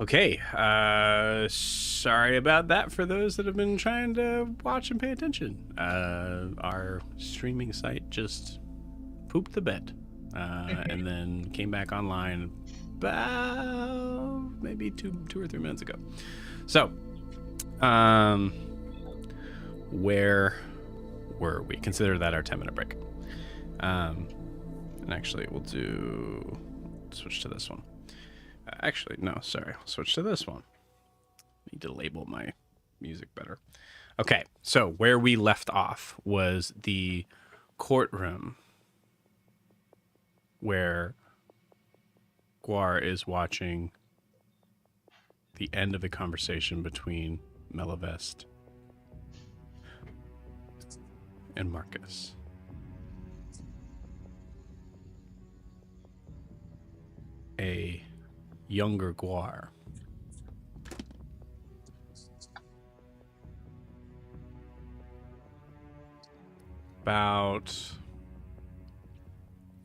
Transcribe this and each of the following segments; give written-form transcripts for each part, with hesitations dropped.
Okay, sorry about that for those that have been trying to watch and pay attention. Our streaming site just pooped the bed, and then came back online about maybe two or 3 minutes ago. So, where were we? Consider that our 10-minute break. And actually, we'll switch to this one. Actually, no, sorry. I'll switch to this one. Need to label my music better. Okay, so where we left off was the courtroom where Gwar is watching the end of the conversation between Melavest and Marcus. A younger Gwar about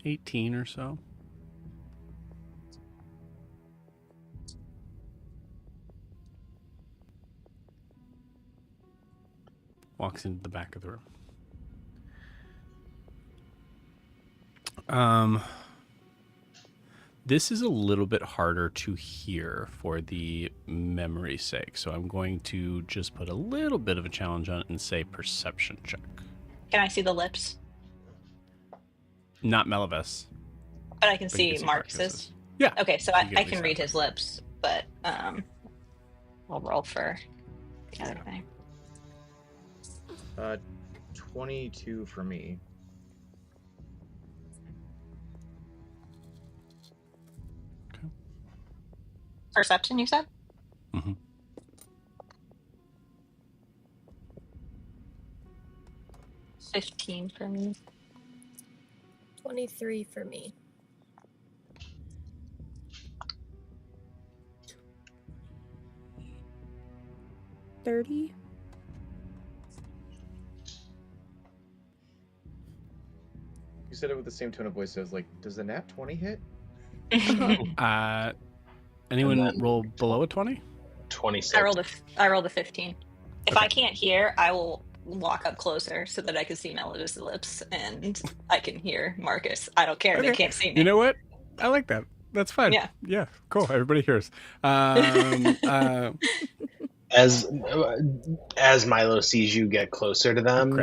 18 or so. Walks into the back of the room. This is a little bit harder to hear for the memory's sake, so I'm going to just put a little bit of a challenge on it and say perception check. Can I see the lips? Not Melavest. But I can see Marcus's. Yeah. Okay, so I can read his lips, but I'll roll for the other thing. 22 for me. Okay. Perception, you said? Mm-hmm. $15 for me. 23 for me. 30. You said it with the same tone of voice. So I was like, does the nat 20 hit? Anyone roll below a 20? 26. I rolled a 15. If I can't hear, I will walk up closer so that I can see Melody's lips and I can hear Marcus. I don't care. Okay. They can't see me. You know what? I like that. That's fine. Yeah. Yeah. Cool. Everybody hears. As Milo sees you get closer to them,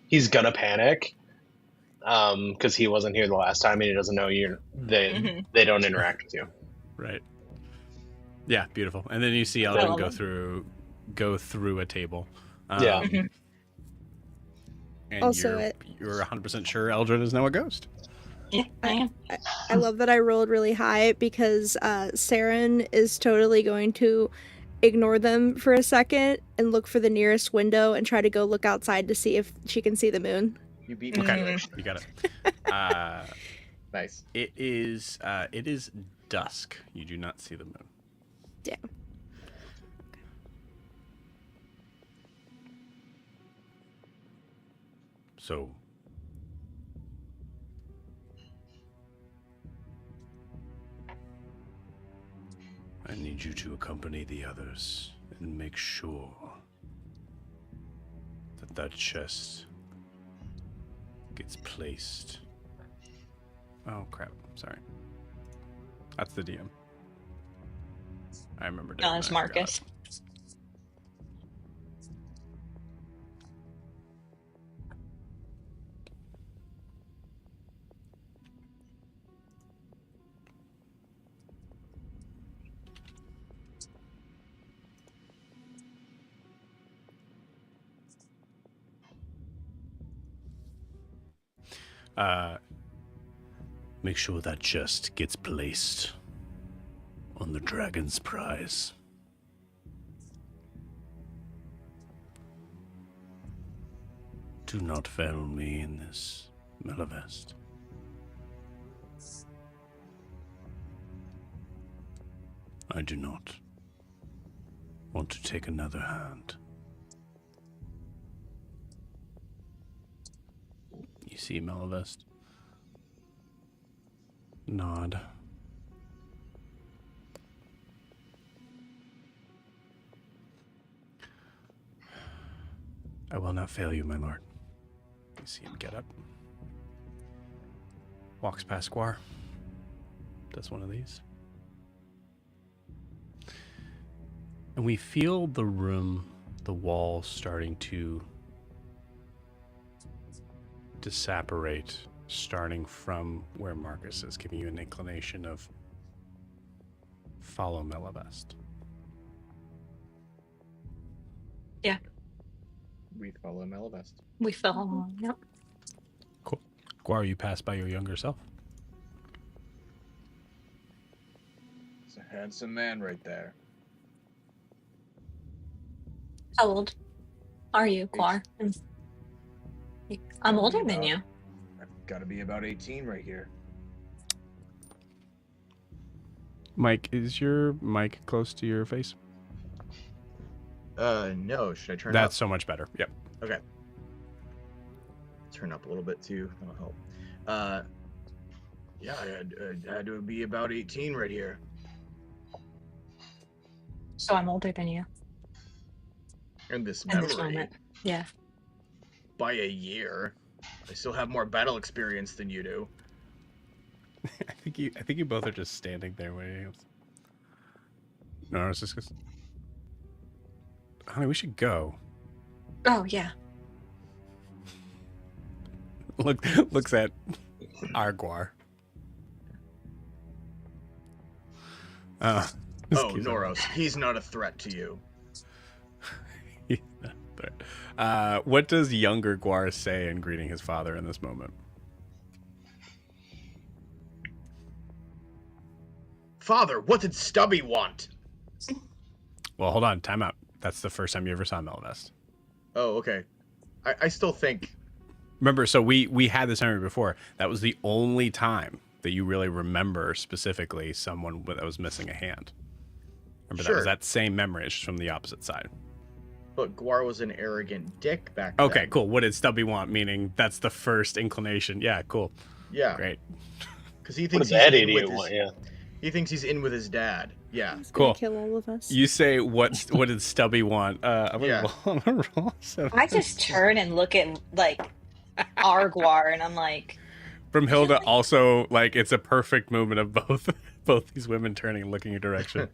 he's gonna panic. Because he wasn't here the last time and he doesn't know they don't interact with you. Right. Yeah, beautiful. And then you see Eldrin go through a table. And Also, you're 100% sure Eldrin is now a ghost. Yeah, I am. I love that I rolled really high because Saren is totally going to ignore them for a second and look for the nearest window and try to go look outside to see if she can see the moon. You beat me. Okay, you got it. Nice. It is dusk. You do not see the moon. Damn. So, I need you to accompany the others and make sure that chest gets placed. Oh crap! Sorry, that's the DM. I remember. No, it's Marcus. Make sure that chest gets placed on the dragon's prize. Do not fail me in this, Melavest. I do not want to take another hand. You see Melavest nod. I will not fail you, my lord. You see him get up. Walks past Gwar. Does one of these. And we feel the room, the wall starting to disapparate, starting from where Marcus is, giving you an inclination of follow Melavest. Yeah. We follow Melavest. We fell along. Yep. Cool. Gwar, you pass by your younger self. It's a handsome man right there. How old are you, Gwar? I'm older than you. I've got to be about 18 right here. Mike, is your mic close to your face? No. Should I turn That's up? so much better. Yep. Okay. Turn up a little bit too. That'll help. Yeah, I had to be about 18 right here. So I'm older than you. And this In memory, this moment. Yeah. by a year. I still have more battle experience than you do. I think you both are just standing there waiting. No, it's just 'cause... Honey, we should go. Oh yeah. Looks at Arguar. Oh, excuse me. Noros, he's not a threat to you. What does younger Gwar say in greeting his father in this moment? Father, what did Stubby want? Well, hold on, time out. That's the first time you ever saw Melavest. Oh, okay. I still think... Remember, so we had this memory before. That was the only time that you really remember specifically someone that was missing a hand. Remember, that was that same memory, it's just from the opposite side. But Gwar was an arrogant dick back then. Okay, cool. What did Stubby want? Meaning that's the first inclination. Yeah, cool. Yeah. Great. Because he thinks What a bad idiot want, yeah. He thinks he's in with his dad. Yeah. He's Cool. gonna kill all of us. You say what did Stubby want? I'm gonna roll 7. I just turn and look at like Arguar and I'm like, From Hilda also, like, it's a perfect movement of both these women turning and looking your direction.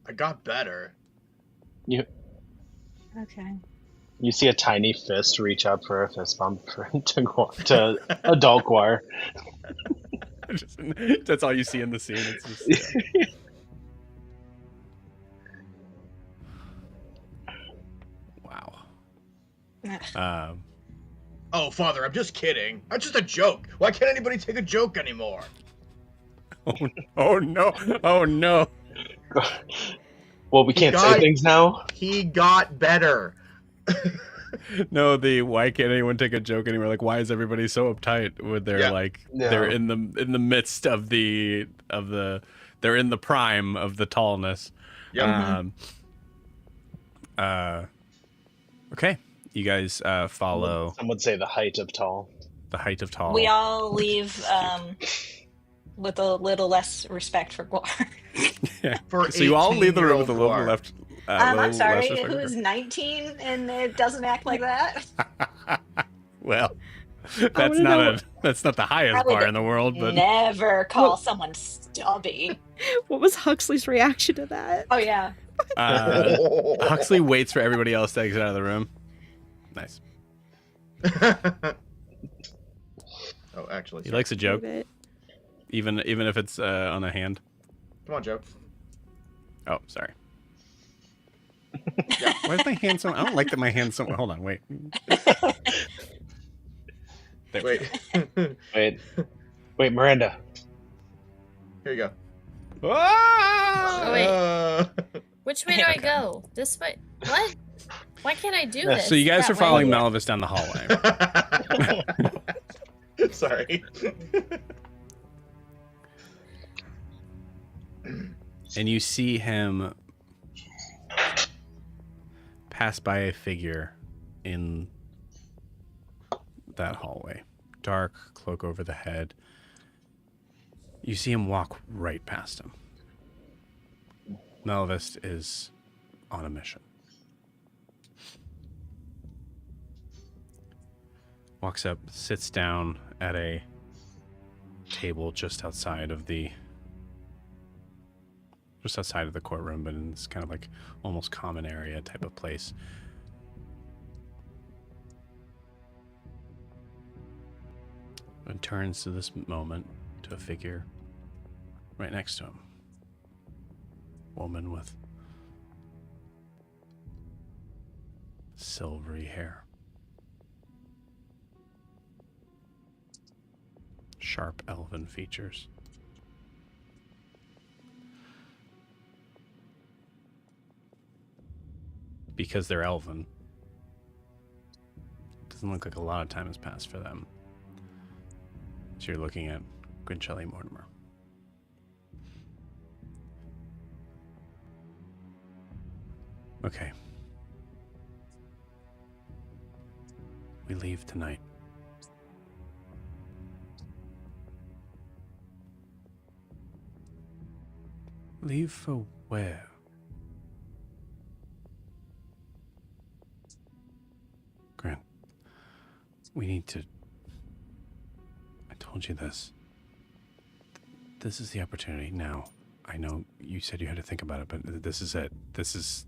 I got better. okay. You see a tiny fist reach up for a fist bump to adult Gwar. That's all you see in the scene. It's just, wow. Oh, Father, I'm just kidding. That's just a joke. Why can't anybody take a joke anymore? Oh no! Oh no! Well, we can't say things now. He got better. No, why can't anyone take a joke anymore? Like, why is everybody so uptight with their they're in the midst of they're in the prime of the tallness. Yep. Okay, you guys follow. Some would say the height of tall. The height of tall. We all leave with a little less respect for Gwar. Yeah. So you all leave the room with a little Gwar. left. I'm sorry, who's 19 and it doesn't act like that? Well, that's not the highest bar in the world, but never call someone stubby. What was Huxley's reaction to that? Oh yeah. Huxley waits for everybody else to exit out of the room. Nice. Oh, actually, He likes a joke, It. even if it's on a hand. Come on, Joe. Oh, sorry. Why is my hand so? I don't like that my hand's so. Hold on, wait. Wait, Miranda. Here you go. Ah! Oh, wait. Which way do I go? This way? What? Why can't I do this? So you guys that are following way? Melavest down the hallway. Sorry. And you see him pass by a figure in that hallway. Dark, cloak over the head. You see him walk right past him. Melavest is on a mission. walks up, sits down at a table just outside of the courtroom, but in this kind of like almost common area type of place. And turns to this moment to a figure right next to him. Woman with silvery hair. Sharp elven features. Because they're elven, doesn't look like a lot of time has passed for them. So you're looking at Grinchelle Mortimer. Okay. We leave tonight. Leave for where? Grant, we need to... I told you this. This is the opportunity now. I know you said you had to think about it, but this is it. This is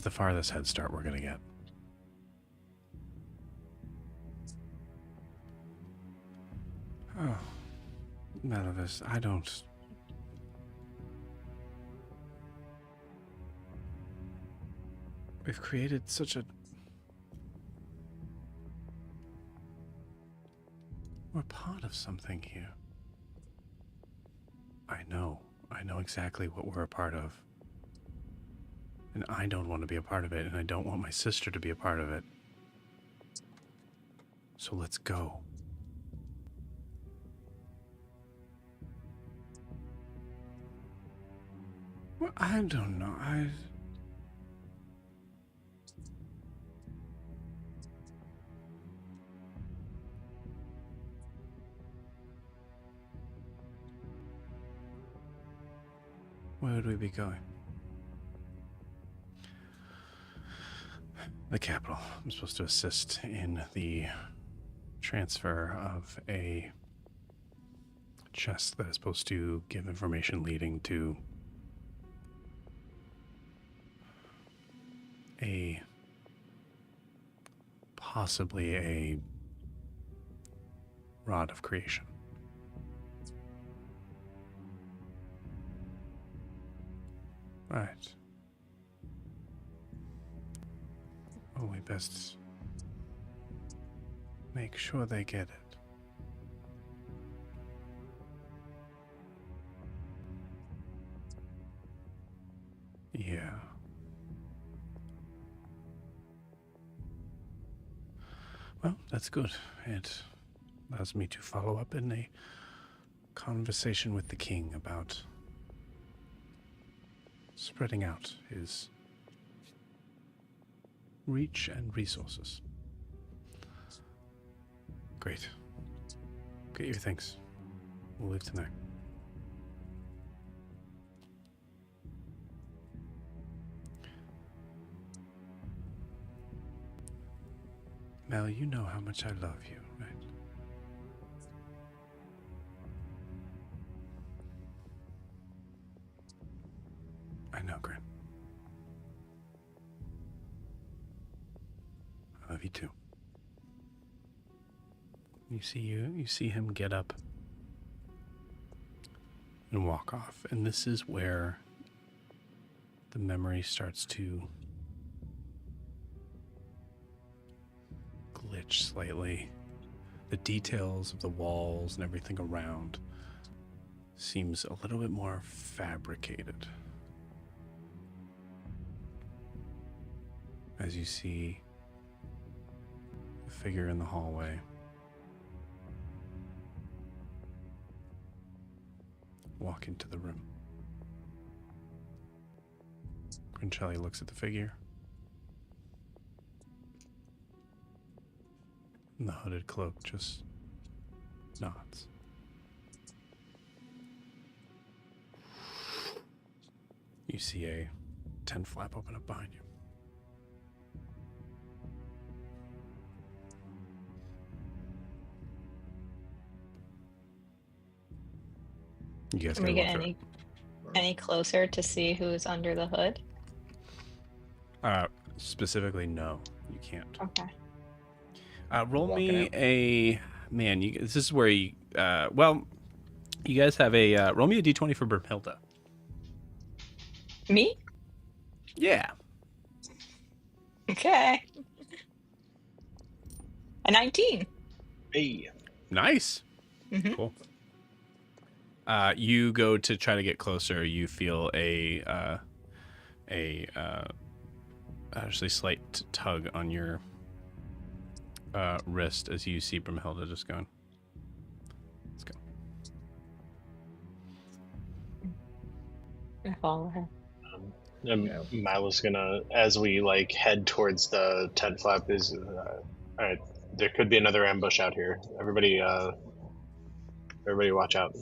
the farthest head start we're gonna get. Oh, Melavest, I don't... We've created such a... We're part of something here. I know exactly what we're a part of. And I don't want to be a part of it, and I don't want my sister to be a part of it. So let's go. Well, I don't know. Where would we be going? The capital. I'm supposed to assist in the transfer of a chest that is supposed to give information leading to possibly a rod of creation. Right. Oh, we best make sure they get it. Yeah. Well, that's good. It allows me to follow up in a conversation with the king about spreading out his reach and resources. Great. Get your things. We'll leave tonight. Mel, you know how much I love you, right? I know, Grant. I love you too. You see him get up and walk off, and this is where the memory starts to glitch slightly. The details of the walls and everything around seems a little bit more fabricated. As you see the figure in the hallway walk into the room. Grinchelle looks at the figure. And the hooded cloak just nods. You see a tent flap open up behind you. You guys Can we gotta get walk through any closer to see who's under the hood? it. Specifically, no, you can't. Okay. Roll Walking me out. a man. This is where you. Well, you guys have a roll me a d20 for Brunhilde. Me? Yeah. Okay. A 19. Hey. Nice. Mhm. Cool. You go to try to get closer. You feel a actually slight tug on your wrist as you see Brunhilde just going. Let's go. I follow her. Milo's gonna, as we like head towards the tent flap, is all right. There could be another ambush out here. Everybody, watch out.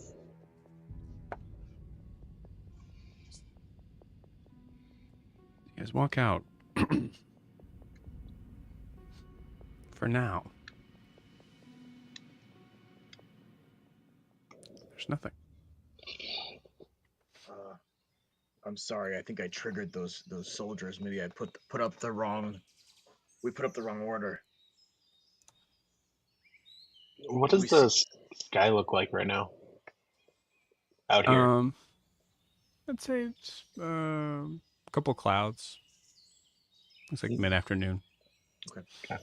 You guys walk out. For now. There's nothing. I'm sorry. I think I triggered those soldiers. Maybe I put up the wrong. We put up the wrong order. What does the sky look like right now? Out here. I'd say it's a couple clouds. Looks like mid-afternoon. Okay.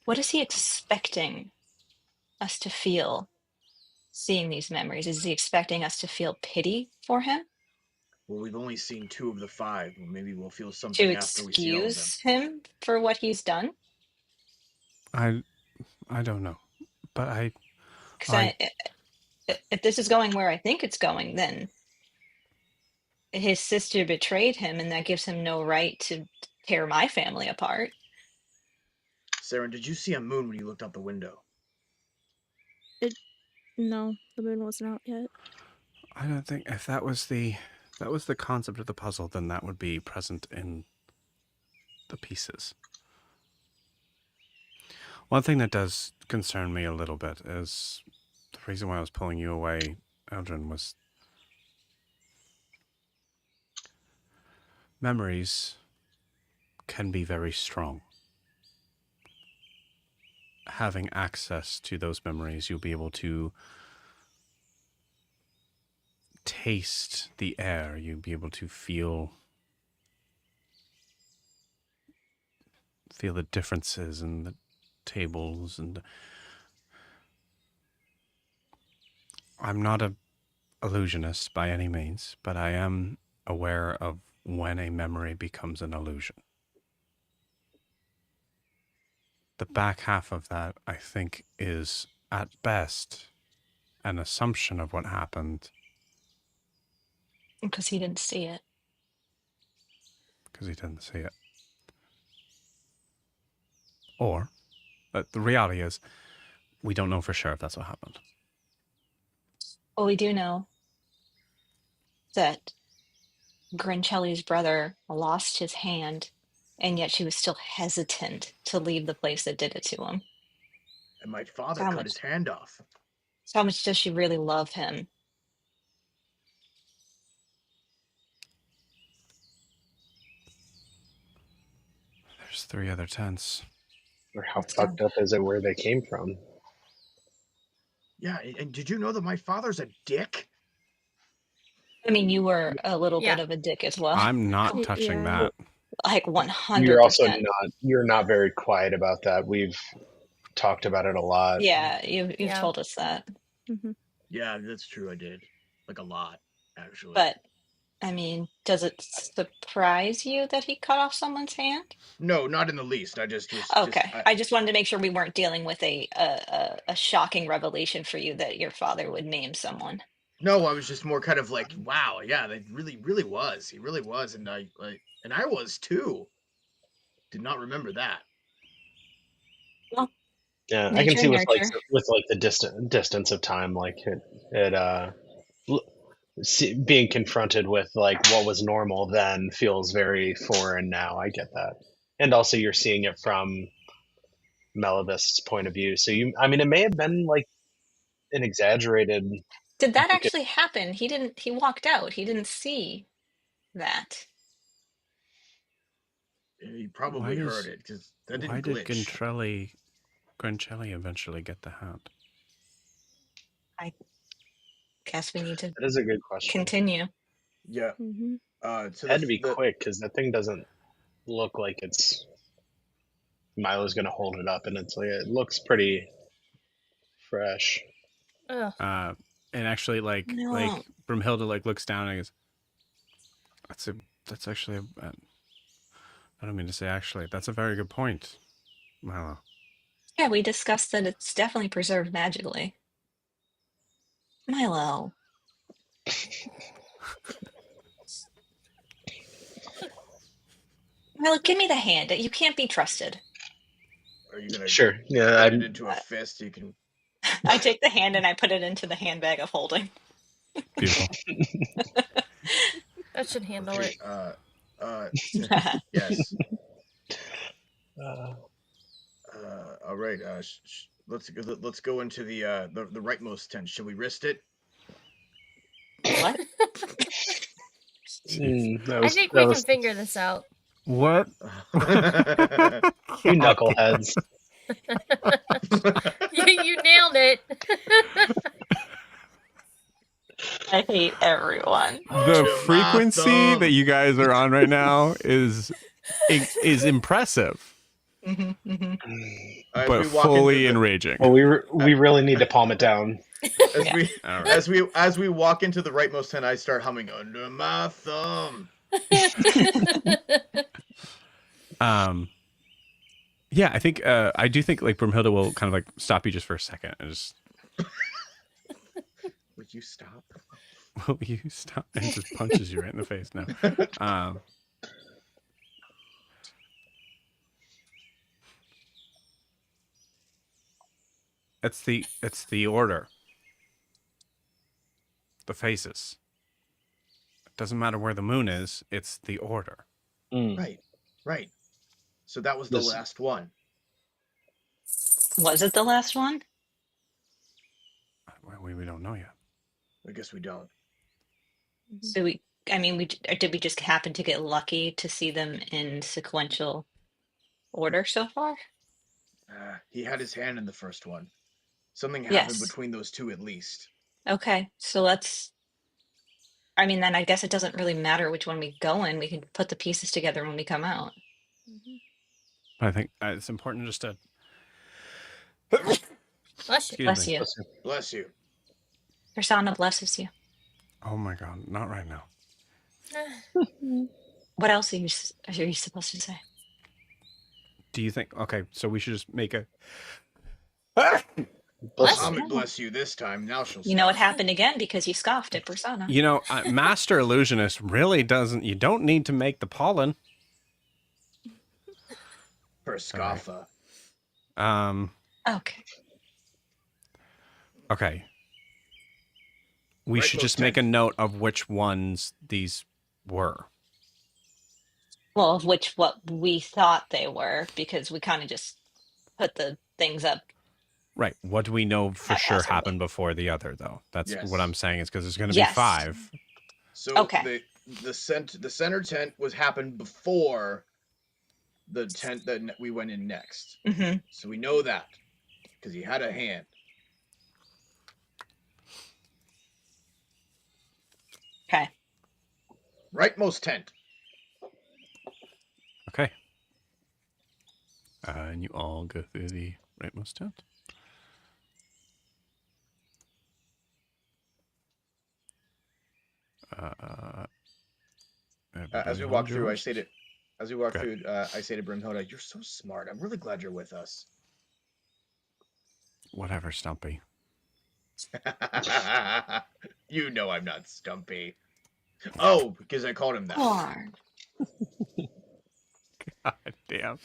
What is he expecting us to feel seeing these memories? Is he expecting us to feel pity for him? Well, we've only seen 2 of the 5. Maybe we'll feel To something after we see all of them. excuse him for what he's done? I don't know, but Because if this is going where I think it's going, then his sister betrayed him, and that gives him no right to tear my family apart. Saren, did you see a moon when you looked out the window? No, the moon wasn't out yet. I don't think if that was the concept of the puzzle, then that would be present in the pieces. One thing that does concern me a little bit is the reason why I was pulling you away, Eldrin, was memories can be very strong. Having access to those memories, you'll be able to taste the air. You'll be able to feel the differences in the tables, and I'm not an illusionist by any means, but I am aware of when a memory becomes an illusion. The back half of that, I think, is at best an assumption of what happened. Because he didn't see it. Because he didn't see it. Or, but the reality is, we don't know for sure if that's what happened. Well, we do know that Grinchelli's brother lost his hand, and yet she was still hesitant to leave the place that did it to him. And my father How cut much? his hand off. So how much does she really love him? There's 3 other tents. Or how fucked up is it where they came from? Yeah, and did you know that my father's a dick? I mean, you were a little bit of a dick as well. I'm not touching that. Like 100%. You're also not very quiet about that. We've talked about it a lot. Yeah, you've told us that. Mm-hmm. Yeah, that's true. I did. Like a lot, actually. But, I mean, does it surprise you that he cut off someone's hand? No, not in the least. I just was okay. I just wanted to make sure we weren't dealing with a shocking revelation for you that your father would maim someone. No, I was just more kind of like, wow, yeah, that really was. He really was, and I was too. Did not remember that. Well, yeah, I can see with the distance of time, like it being confronted with like what was normal then feels very foreign now. I get that, and also you're seeing it from Melavest's point of view. So I mean, it may have been like an exaggerated. Did that actually happen? He walked out. He didn't see that. He probably heard it because that didn't Why did glitch. Grancelli eventually get the hat? I guess we need to That is a good question. continue. Yeah. Mm-hmm. So It had to be quick because that thing doesn't look like it's Milo's gonna hold it up, and it's like it looks pretty fresh. Ugh. And actually, like Brumhilda like looks down and goes, "That's actually I don't mean to say actually. That's a very good point, Milo." Yeah, we discussed that it's definitely preserved magically. Milo. Milo, give me the hand. You can't be trusted. Are you gonna Sure? Yeah, put it into a fist? You can. I take the hand and I put it into the handbag of holding. Beautiful. That should handle it. Yes. All right. Let's go into the rightmost tent. Should we wrist it? What? I think we can figure this out. What? You knuckleheads. You nailed it. I hate everyone. The frequency that you guys are on right now is impressive, but fully enraging. Well, we really need to palm it down. As we walk into the rightmost tent, I start humming "Under My Thumb." Yeah, I think I do think like Brumhilda will kind of like stop you just for a second and just. Would you stop? Will you stop? And just punches you right in the face now. It's the order. The faces. It doesn't matter where the moon is, it's the order. Right. So that was the last one. Was it the last one? We don't know yet. I guess we don't. So did we just happen to get lucky to see them in sequential order so far? He had his hand in the first one. Something happened between those two at least. Okay, so then I guess it doesn't really matter which one we go in. We can put the pieces together when we come out. I think it's important just to... Bless you. Bless you. Persona blesses you. Oh my god, not right now. What else are you supposed to say? Do you think... Okay, so we should just make a... Bless you this time. Now she'll stop. You know it happened again because you scoffed at Persona. You know, Master Illusionist really doesn't... You don't need to make the pollen. For Scaffa. Okay. Okay. We should just make a note of which ones these were. Well, of what we thought they were, because we kind of just put the things up. Right. What do we know for sure happened before the other, though? That's what I'm saying is because there's going to be 5. So the center tent happened before the tent that we went in next. Mm-hmm. So we know that because he had a hand. Okay. Rightmost tent. Okay. And you all go through the rightmost tent. As we walk through, I say to Brumhilda, "You're so smart. I'm really glad you're with us." Whatever, Stumpy. You know I'm not Stumpy. Oh, because I called him that. Gwar. God damn.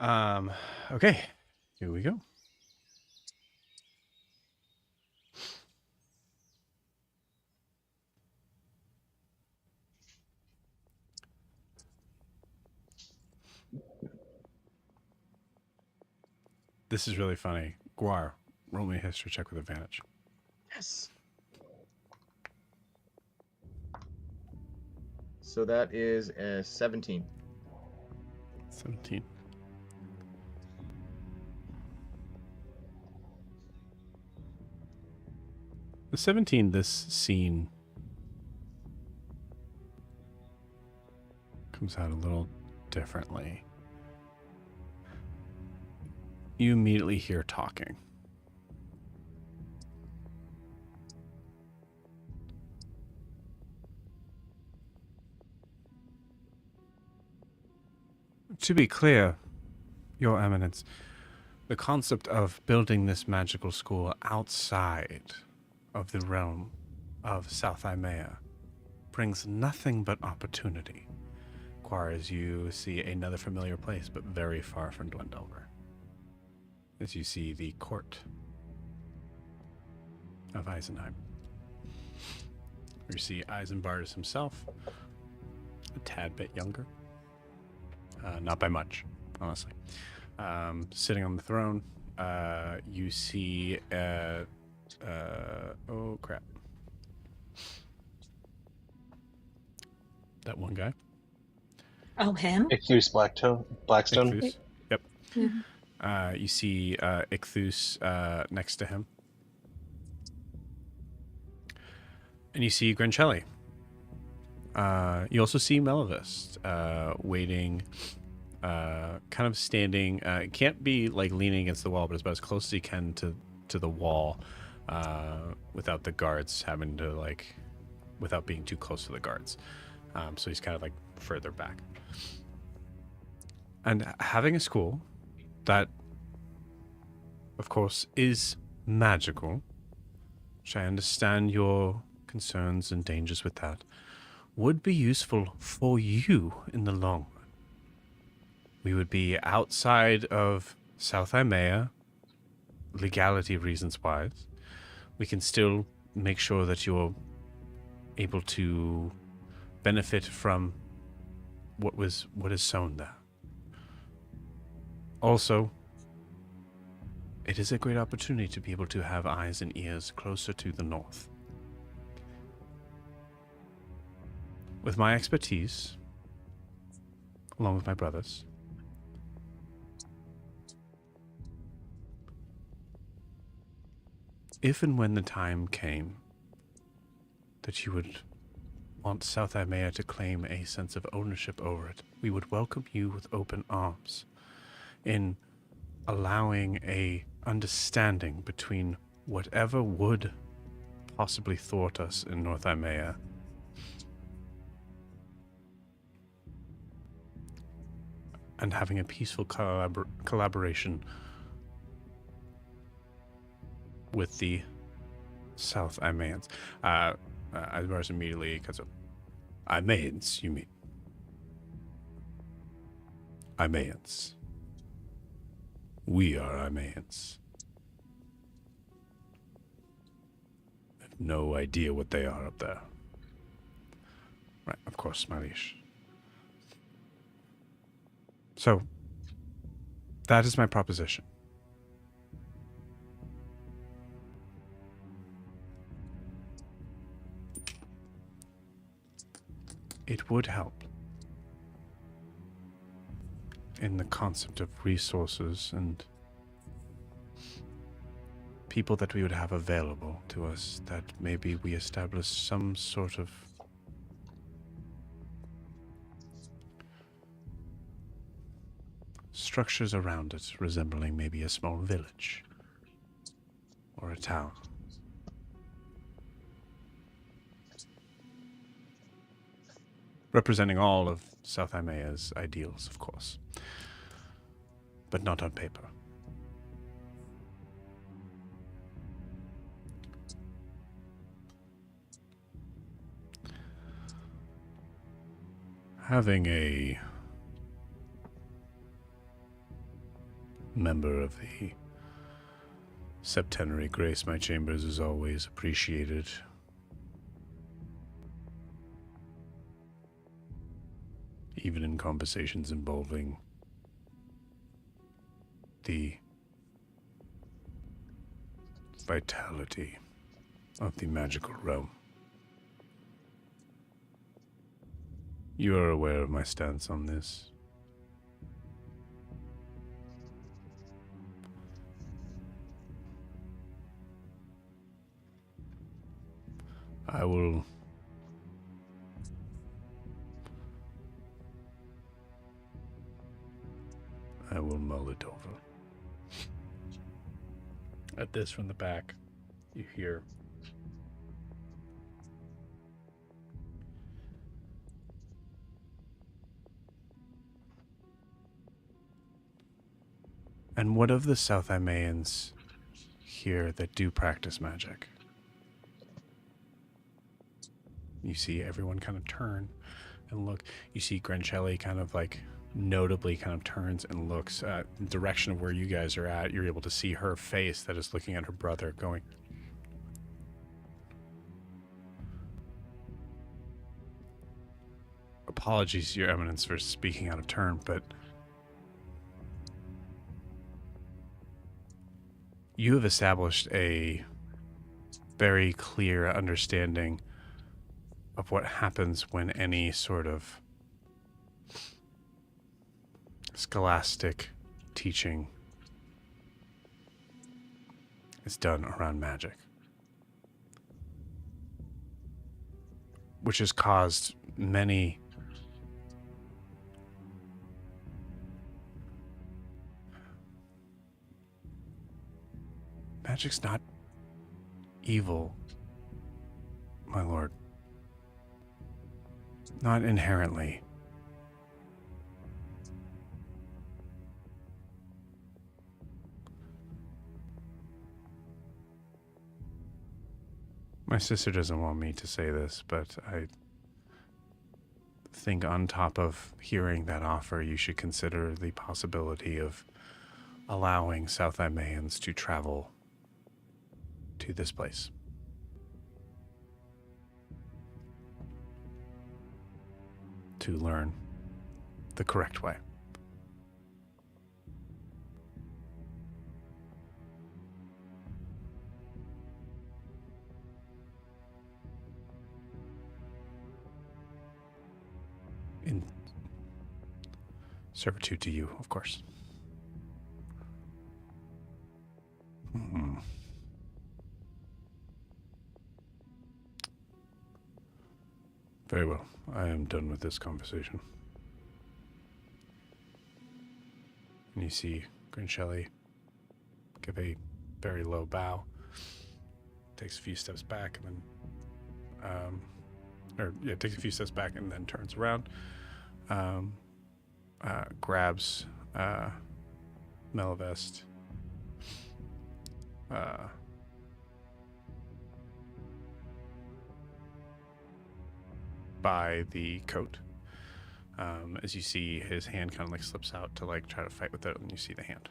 Okay, here we go. This is really funny. Gwar, roll me a history check with advantage. Yes. So that is a 17. 17. The 17, this scene comes out a little differently. You immediately hear talking. To be clear, Your Eminence, the concept of building this magical school outside of the realm of South Imea brings nothing but opportunity. Gwar, as you see another familiar place, but very far from Dwendelver. As you see the court of Eisenheim. You see Eisenbardus himself, a tad bit younger. Not by much, honestly. Sitting on the throne, you see oh crap. That one guy. Oh, him? Icthus Blackstone. Icthus. Yep. Yeah. You see Icthus next to him. And you see Grancelli. You also see Melavest waiting, kind of standing. It can't be like leaning against the wall, but it's about as close as he can to the wall without the guards having to without being too close to the guards. So he's kind of like further back. And having a school that, of course, is magical, which I understand your concerns and dangers with that, would be useful for you in the long run. We would be outside of South Imea, legality reasons wise. We can still make sure that you're able to benefit from what is sown there. Also, it is a great opportunity to be able to have eyes and ears closer to the north. With my expertise, along with my brothers, if and when the time came that you would want South Imea to claim a sense of ownership over it, we would welcome you with open arms in allowing a understanding between whatever would possibly thwart us in North Imea and having a peaceful collaboration with the South Imeans. Admars immediately cuts up. Imeans, you mean? Imeans. We are Imeans. I have no idea what they are up there. Right, of course, Malish. So, that is my proposition. It would help in the concept of resources and people that we would have available to us, that maybe we establish some sort of structures around it, resembling maybe a small village or a town. Representing all of South Imea's ideals, of course, but not on paper. Having a member of the Septenary grace my chambers is always appreciated. Even in conversations involving the vitality of the magical realm. You are aware of my stance on this. I will mull it over. At this from the back, you hear and what of the South Imaeans here that do practice magic? You see everyone kind of turn and look. You see Grancelli kind of like notably kind of turns and looks at the direction of where you guys are at. You're able to see her face that is looking at her brother going, apologies, Your Eminence, for speaking out of turn, but you have established a very clear understanding of what happens when any sort of scholastic teaching is done around magic, which has caused many magic's not evil, my lord. Not inherently. My sister doesn't want me to say this, but I think on top of hearing that offer, you should consider the possibility of allowing South Imaeans to travel to this place. To learn the correct way. In servitude to you, of course. Very well. I am done with this conversation. And you see Grancelli give a very low bow, takes a few steps back, and then, takes a few steps back and then turns around, grabs Melavest, by the coat. As you see his hand kind of like slips out to like try to fight with it, and you see the hand.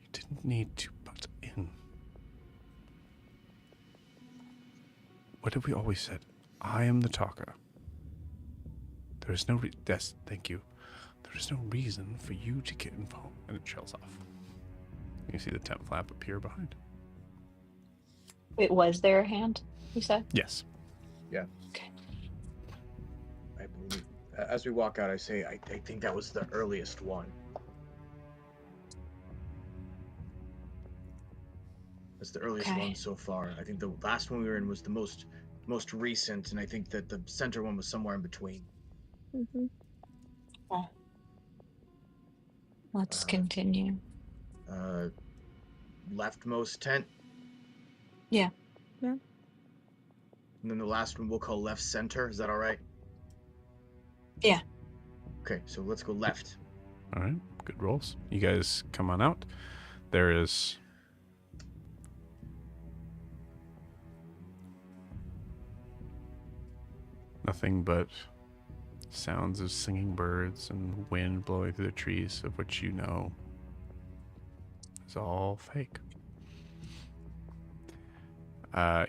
You didn't need to butt in. What have we always said? I am the talker. There is no yes, thank you. There is no reason for you to get involved. And it trails off. You see the tent flap appear behind. Wait, was there a hand, you said? Yes. Yeah. Okay. I believe. As we walk out, I say, I think that was the earliest one. That's the earliest one so far. I think the last one we were in was the most recent, and I think that the center one was somewhere in between. Mm-hmm. Oh. Let's continue. Leftmost tent. Yeah. And then the last one we'll call left center. Is that all right? Yeah. Okay, so let's go left. All right, good rolls. You guys come on out. There is nothing but sounds of singing birds and wind blowing through the trees, of which you know is all fake.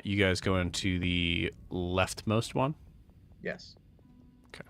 You guys go into the leftmost one? Yes. Okay.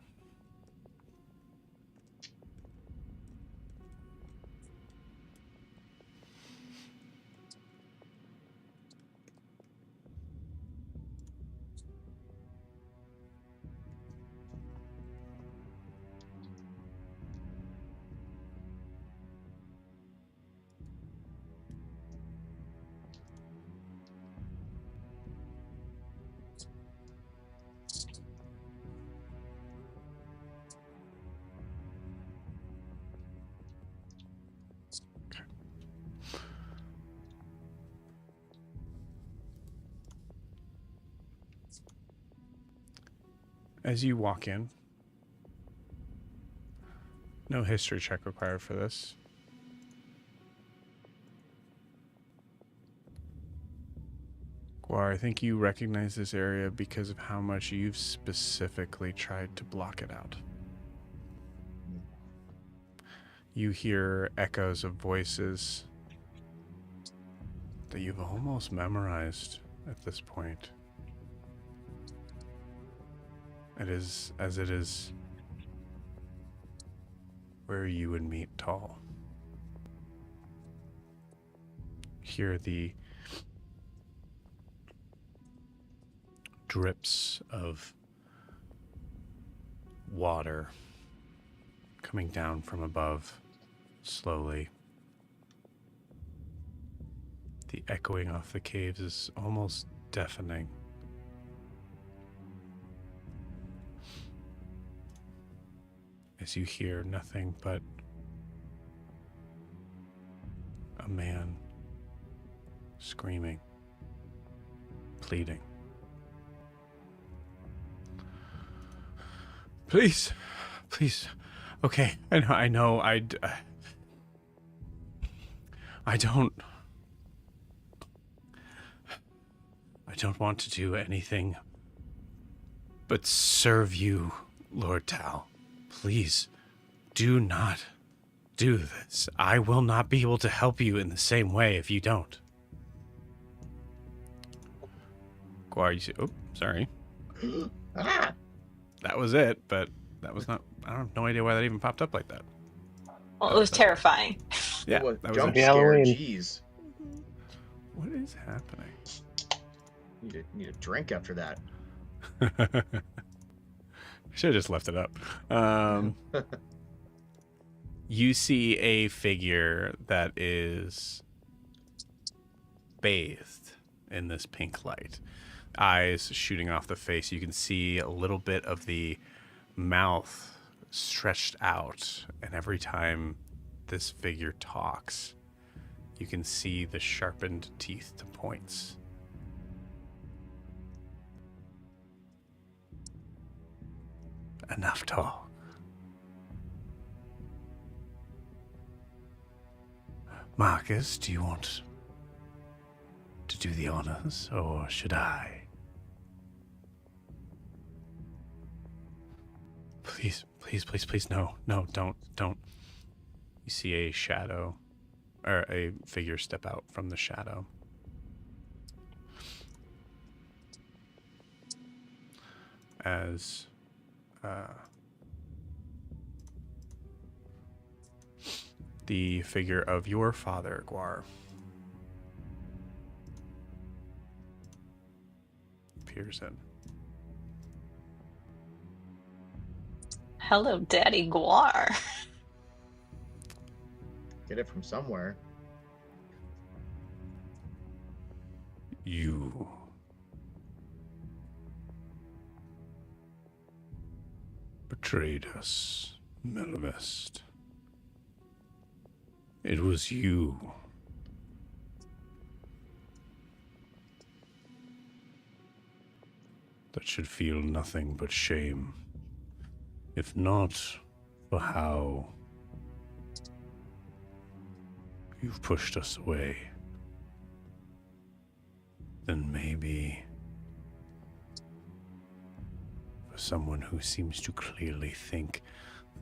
As you walk in, no history check required for this. Gwar, I think you recognize this area because of how much you've specifically tried to block it out. You hear echoes of voices that you've almost memorized at this point. It is as it is where you would meet Tall. Hear the drips of water coming down from above slowly. The echoing off the caves is almost deafening. As you hear nothing but a man screaming, pleading. Please, please. Okay, I know, I don't want to do anything but serve you, Lord Tao. Please, do not do this. I will not be able to help you in the same way if you don't. Gwar, you see, oh, sorry. Ah! That was it, but that was not, I don't have no idea why that even popped up like that. Well, it was terrifying. Yeah, What, that was jump it. scare, Halloween. jeez. What is happening? Need a drink after that. Should have just left it up. You see a figure that is bathed in this pink light. Eyes shooting off the face. You can see a little bit of the mouth stretched out. And every time this figure talks, you can see the sharpened teeth to points. Enough talk. Marcus, do you want to do the honors, or should I? Please, please, please, please, no, don't. You see a shadow, or a figure step out from the shadow. As the figure of your father, Gwar, appears in. Hello, Daddy Gwar. Get it from somewhere. You betrayed us, Melavest. It was you. That should feel nothing but shame. If not for how you've pushed us away, then maybe for someone who seems to clearly think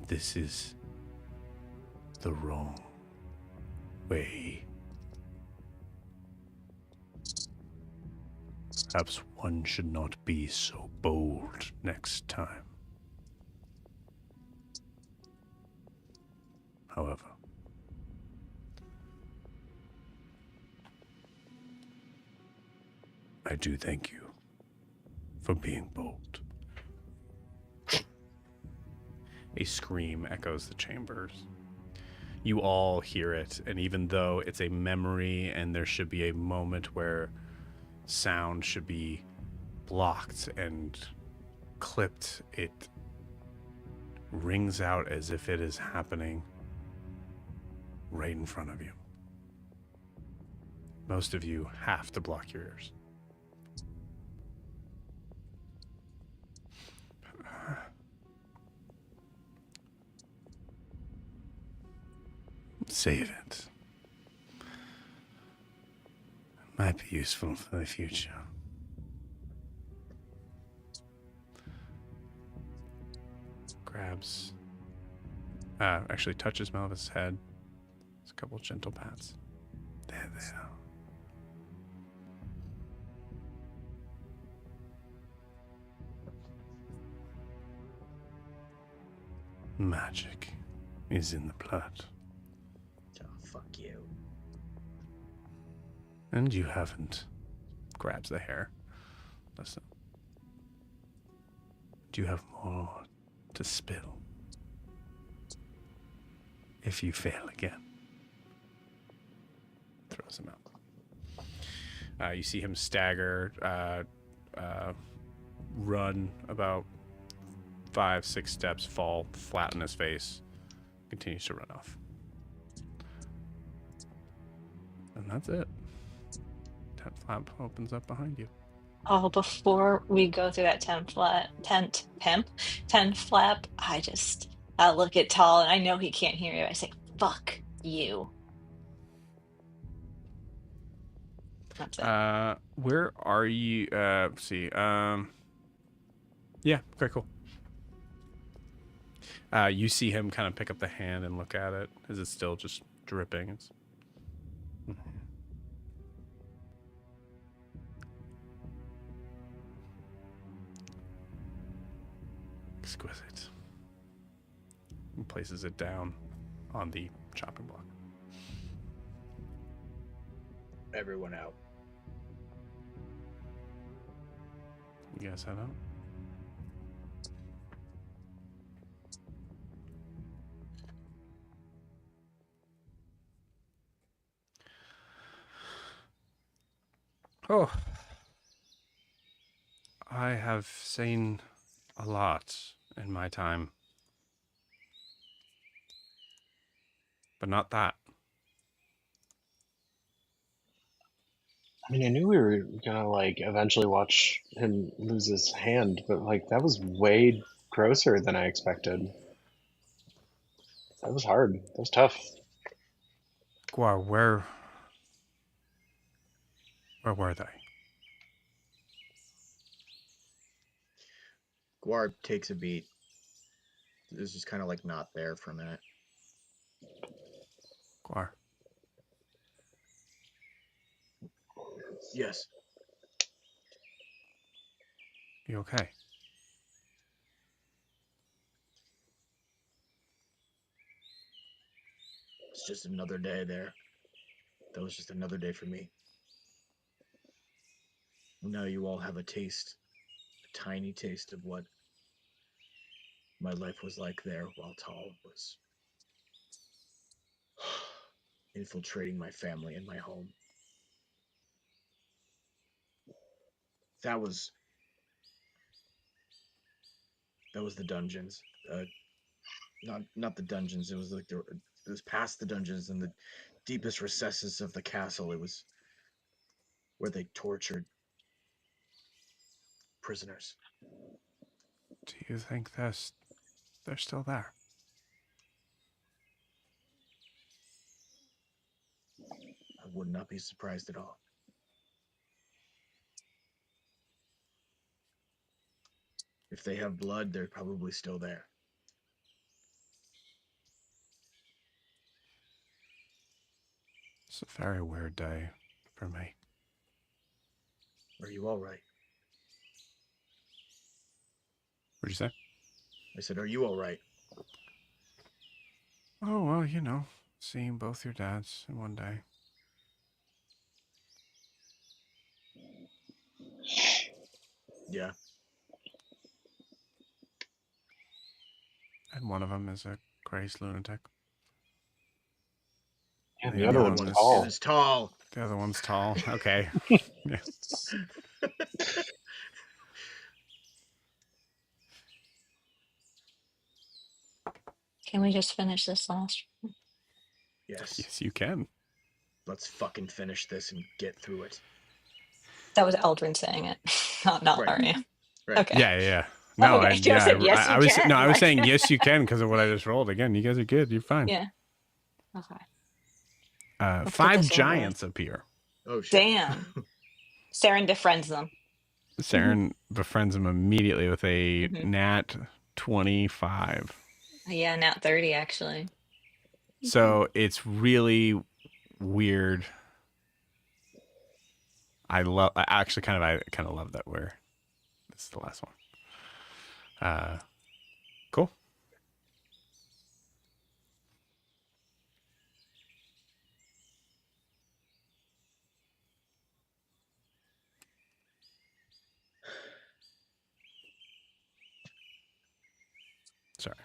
this is the wrong way. Perhaps one should not be so bold next time. However, I do thank you for being bold. A scream echoes the chambers. You all hear it, and even though it's a memory and there should be a moment where sound should be blocked and clipped, it rings out as if it is happening right in front of you. Most of you have to block your ears. Save it. Might be useful for the future. Grabs, actually touches Melavest's head. It's a couple gentle pats. There. Magic is in the blood. Oh, fuck you. And you haven't. Grabs the hair. Listen. Do you have more to spill? If you fail again. Throws him out. You see him stagger, run about 5-6 steps, fall flat on his face, continues to run off. And that's it. Tent flap opens up behind you. Oh, before we go through that tent flap, I look at Tall and I know he can't hear you. I say, fuck you. That's it. Where are you? Let's see. Yeah, okay, cool. You see him kind of pick up the hand and look at it. Is it still just dripping? It's... Exquisite. And places it down on the chopping block. Everyone out. You guys head out? Oh. I have seen a lot in my time. But not that. I mean, I knew we were gonna like eventually watch him lose his hand, but like that was way grosser than I expected. That was hard. That was tough. Gwar, where were they? Gwar takes a beat. Is just kind of like not there for a minute. Gwar. Yes. You okay? It's just another day there. That was just another day for me. Now you all have a taste, a tiny taste of what my life was like there while Tal was infiltrating my family and my home. That was the dungeons. Not the dungeons. It was like it was past the dungeons and the deepest recesses of the castle. It was where they tortured prisoners. Do you think they're still there? I would not be surprised at all. If they have blood, they're probably still there. It's a very weird day for me. Are you all right? What'd you say? I said, are you all right? Oh, well, you know, seeing both your dads in one day. Yeah. And one of them is a crazed lunatic. Yeah, And the other one's tall. It was tall. The other one's tall. Okay. Yeah. Can we just finish this last? Yes. Yes, you can. Let's fucking finish this and get through it. That was Eldrin saying it, not Right. Laria. Right. Okay. Yeah. No, Okay, and Joe yeah, said, yes, I you was can. no, I was Like- saying yes, you can because of what I just rolled. Again, you guys are good. You're fine. Yeah. Okay. Let's get 5 this over giants appear. Oh shit. Damn. Saren befriends them. Saren befriends him immediately with a Mhm. nat 25. Yeah, nat 30 actually. So it's really weird. I kind of love that this is the last one. Cool. Sorry.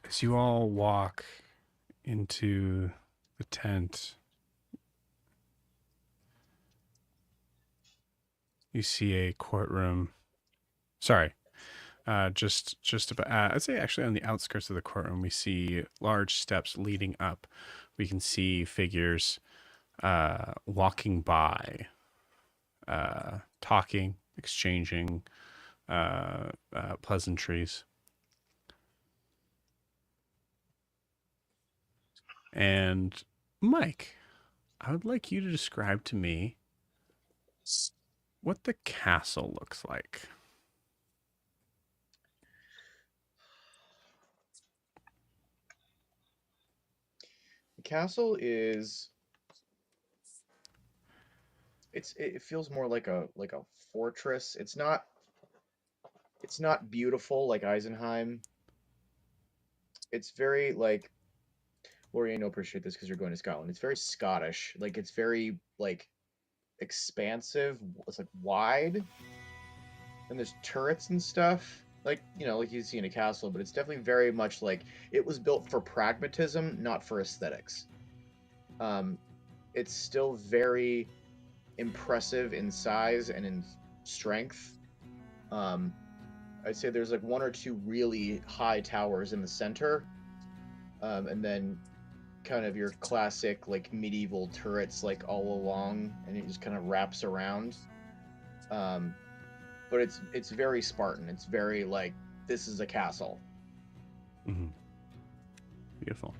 As you all walk into the tent, you see a courtroom. Sorry. Just about, I'd say actually on the outskirts of the courtroom, we see large steps leading up. We can see figures walking by, talking, exchanging pleasantries. And Mike, I would like you to describe to me what the castle looks like. The castle is. It feels more like a fortress. It's not beautiful like Eisenheim. It's very like Lorian will appreciate this because you're going to Scotland. It's very Scottish. Like it's very like expansive. It's like wide. And there's turrets and stuff. Like, you know, like you see in a castle, but it's definitely very much like it was built for pragmatism, not for aesthetics. It's still very impressive in size and in strength. I'd say there's like one or two really high towers in the center, and then kind of your classic like medieval turrets like all along, and it just kind of wraps around. But it's very Spartan. It's very like this is a castle. Mm-hmm. Beautiful.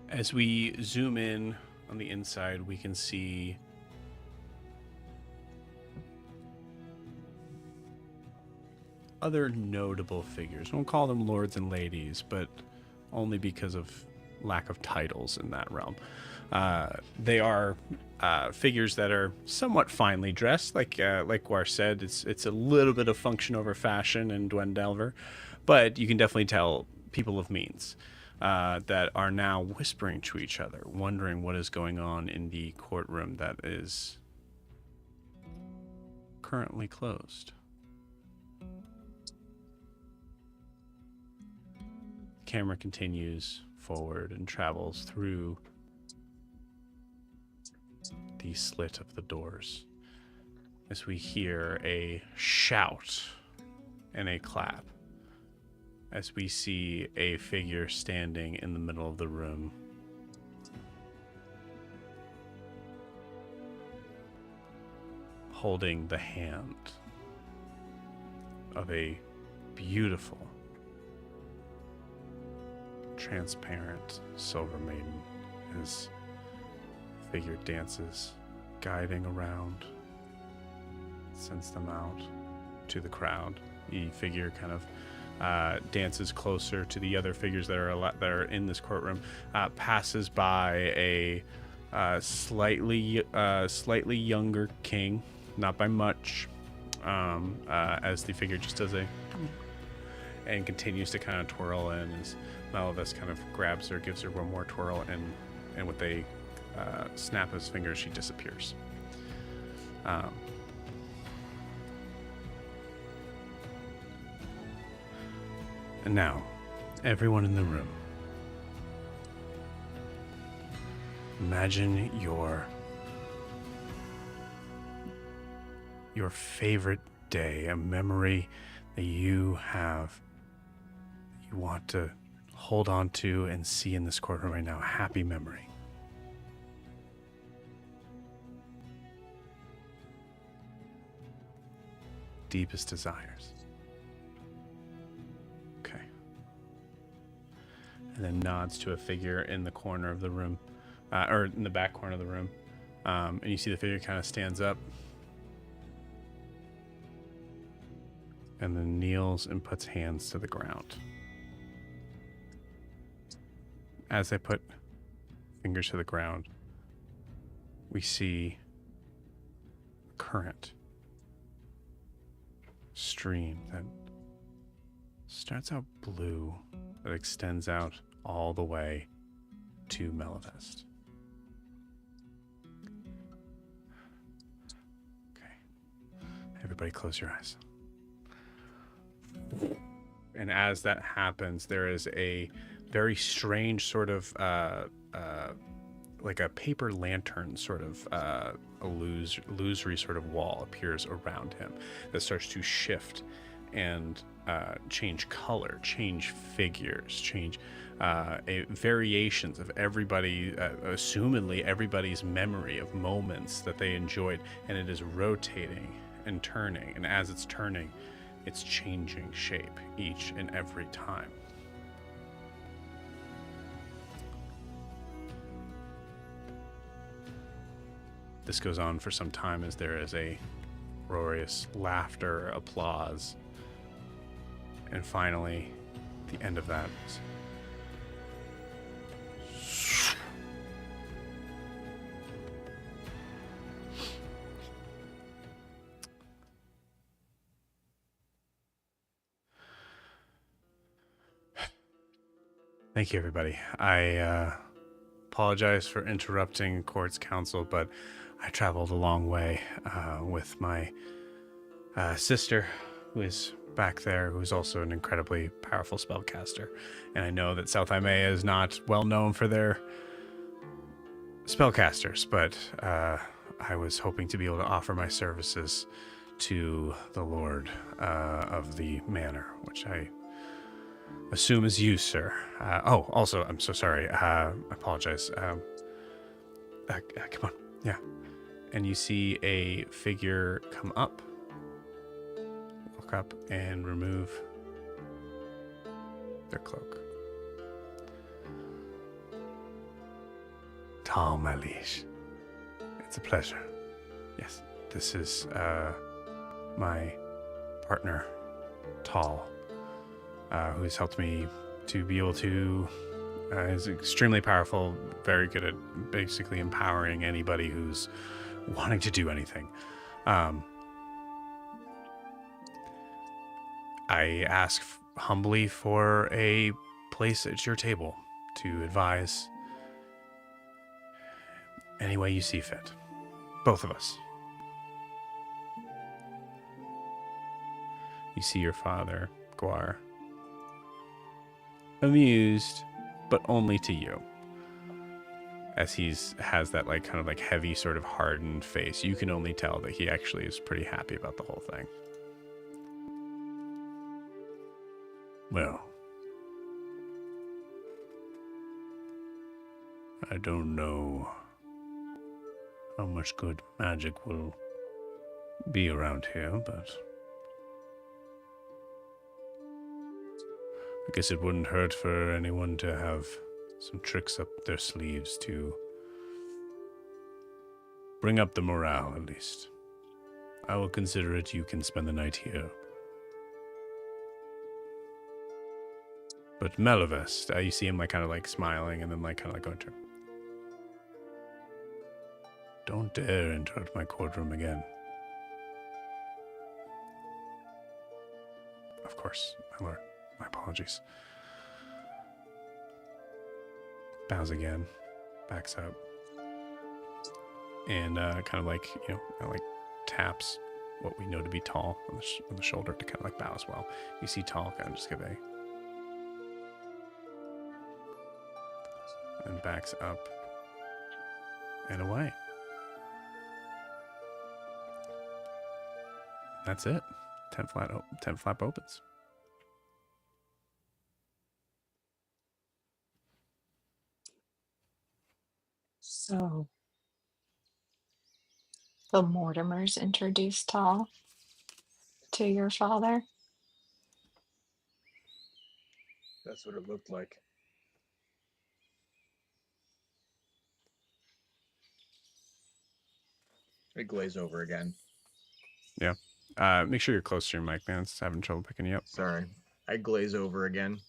As we zoom in on the inside, we can see other notable figures. I won't call them lords and ladies, but only because of lack of titles in that realm. They are figures that are somewhat finely dressed, like Gwar said. It's a little bit of function over fashion in Dwendelver, but you can definitely tell people of means that are now whispering to each other, wondering what is going on in the courtroom that is currently closed. The camera continues forward and travels through the slit of the doors as we hear a shout and a clap as we see a figure standing in the middle of the room. Holding the hand of a beautiful, transparent silver maiden. as the figure dances, guiding around, sends them out to the crowd. The figure kind of dances closer to the other figures that are in this courtroom, passes by a slightly younger king, not by much, as the figure just does and continues to kind of twirl in as Melavest kind of grabs her, gives her one more twirl, and with a snap of his fingers, she disappears. And now, everyone in the room, imagine your favorite day, a memory that you want to hold on to and see in this courtroom right now, a happy memory. Deepest desires. Okay. And then nods to a figure in the corner of the room, or in the back corner of the room. And you see the figure kind of stands up and then kneels and puts hands to the ground. As they put fingers to the ground, we see a current stream that starts out blue, that extends out all the way to Melavest. Okay. Everybody close your eyes. And as that happens, there is a very strange sort of like a paper lantern sort of illusory sort of wall appears around him that starts to shift and change color, change figures, change variations of everybody, assumedly everybody's memory of moments that they enjoyed, and it is rotating and turning, and as it's turning, it's changing shape each and every time. This goes on for some time as there is a roarious laughter, applause, and finally, the end of that is Thank you, everybody. I apologize for interrupting court's counsel, but I traveled a long way with my sister, who is back there, who's also an incredibly powerful spellcaster. And I know that South Imea is not well known for their spellcasters, but I was hoping to be able to offer my services to the Lord of the Manor, which I assume is you, sir. Also, I'm so sorry. I apologize. Come on. Yeah. And you see a figure come up, walk up, and remove their cloak. Tal, my liege. It's a pleasure. Yes, this is my partner, Tal, who has helped me to be able to, is extremely powerful, very good at basically empowering anybody who's wanting to do anything. I ask humbly for a place at your table to advise any way you see fit. Both of us. You see your father, Gwar, amused, but only to you. As has that like kind of like heavy sort of hardened face. You can only tell that he actually is pretty happy about the whole thing. Well, I don't know how much good magic will be around here, but I guess it wouldn't hurt for anyone to have some tricks up their sleeves to bring up the morale, at least. I will consider it you can spend the night here. But Melavest, you see him like kind of like smiling and then like kind of like going to. Don't dare interrupt my courtroom again. Of course, my lord. My apologies. Bows again, backs up, and kind of like, you know, kind of like taps what we know to be Tall on the shoulder to kind of like bow as well. You see Tall kind of just give a, and backs up and away. That's it. 10 flap opens. So the Mortimers introduced Tall to your father? That's what it looked like. I glaze over again. Yeah. Make sure you're close to your mic, man. It's having trouble picking you up. Sorry. I glaze over again.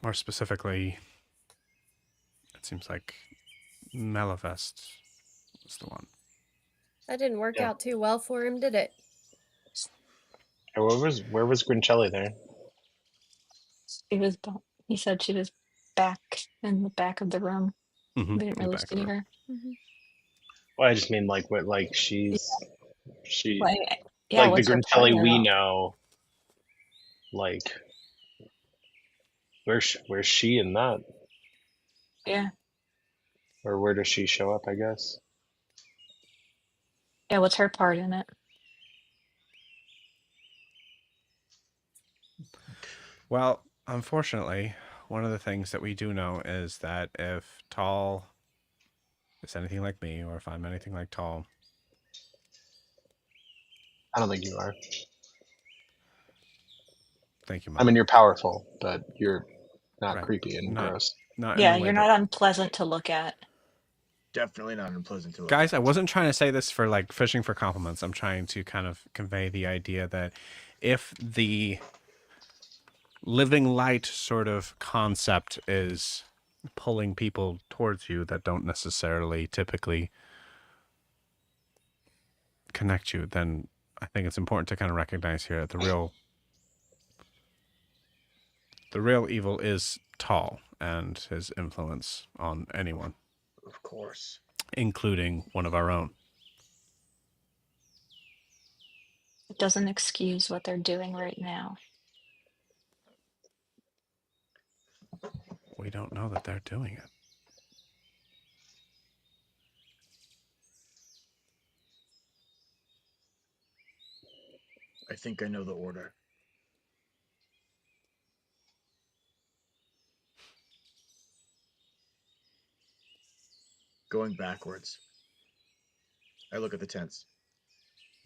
More specifically, it seems like Melavest was the one. That didn't work out too well for him, did it? Where was Grincelli there? He said she was back in the back of the room. Mm-hmm. We didn't really see her. Mm-hmm. Well, I just mean like what, like she, Well, yeah, like the what's her part Grincelli in we it? know. Like, where's she in that? Yeah. Or where does she show up? I guess. Yeah, what's her part in it? Well, unfortunately, one of the things that we do know is that if Tall is anything like me, or if I'm anything like Tall, I don't think you are. thank you, I Mom. mean, you're powerful, but you're not Right. creepy and gross. Not Yeah, in the way you're that... not unpleasant to look at. Definitely not unpleasant to look Guys, at. I wasn't trying to say this for like fishing for compliments. I'm trying to kind of convey the idea that if the living light sort of concept is pulling people towards you that don't necessarily typically connect you, then I think it's important to kind of recognize here that the real evil is Tall and his influence on anyone, Of course. including one of our own. It doesn't excuse what they're doing right now. We don't know that they're doing it. I think I know the order. Going backwards. I look at the tents.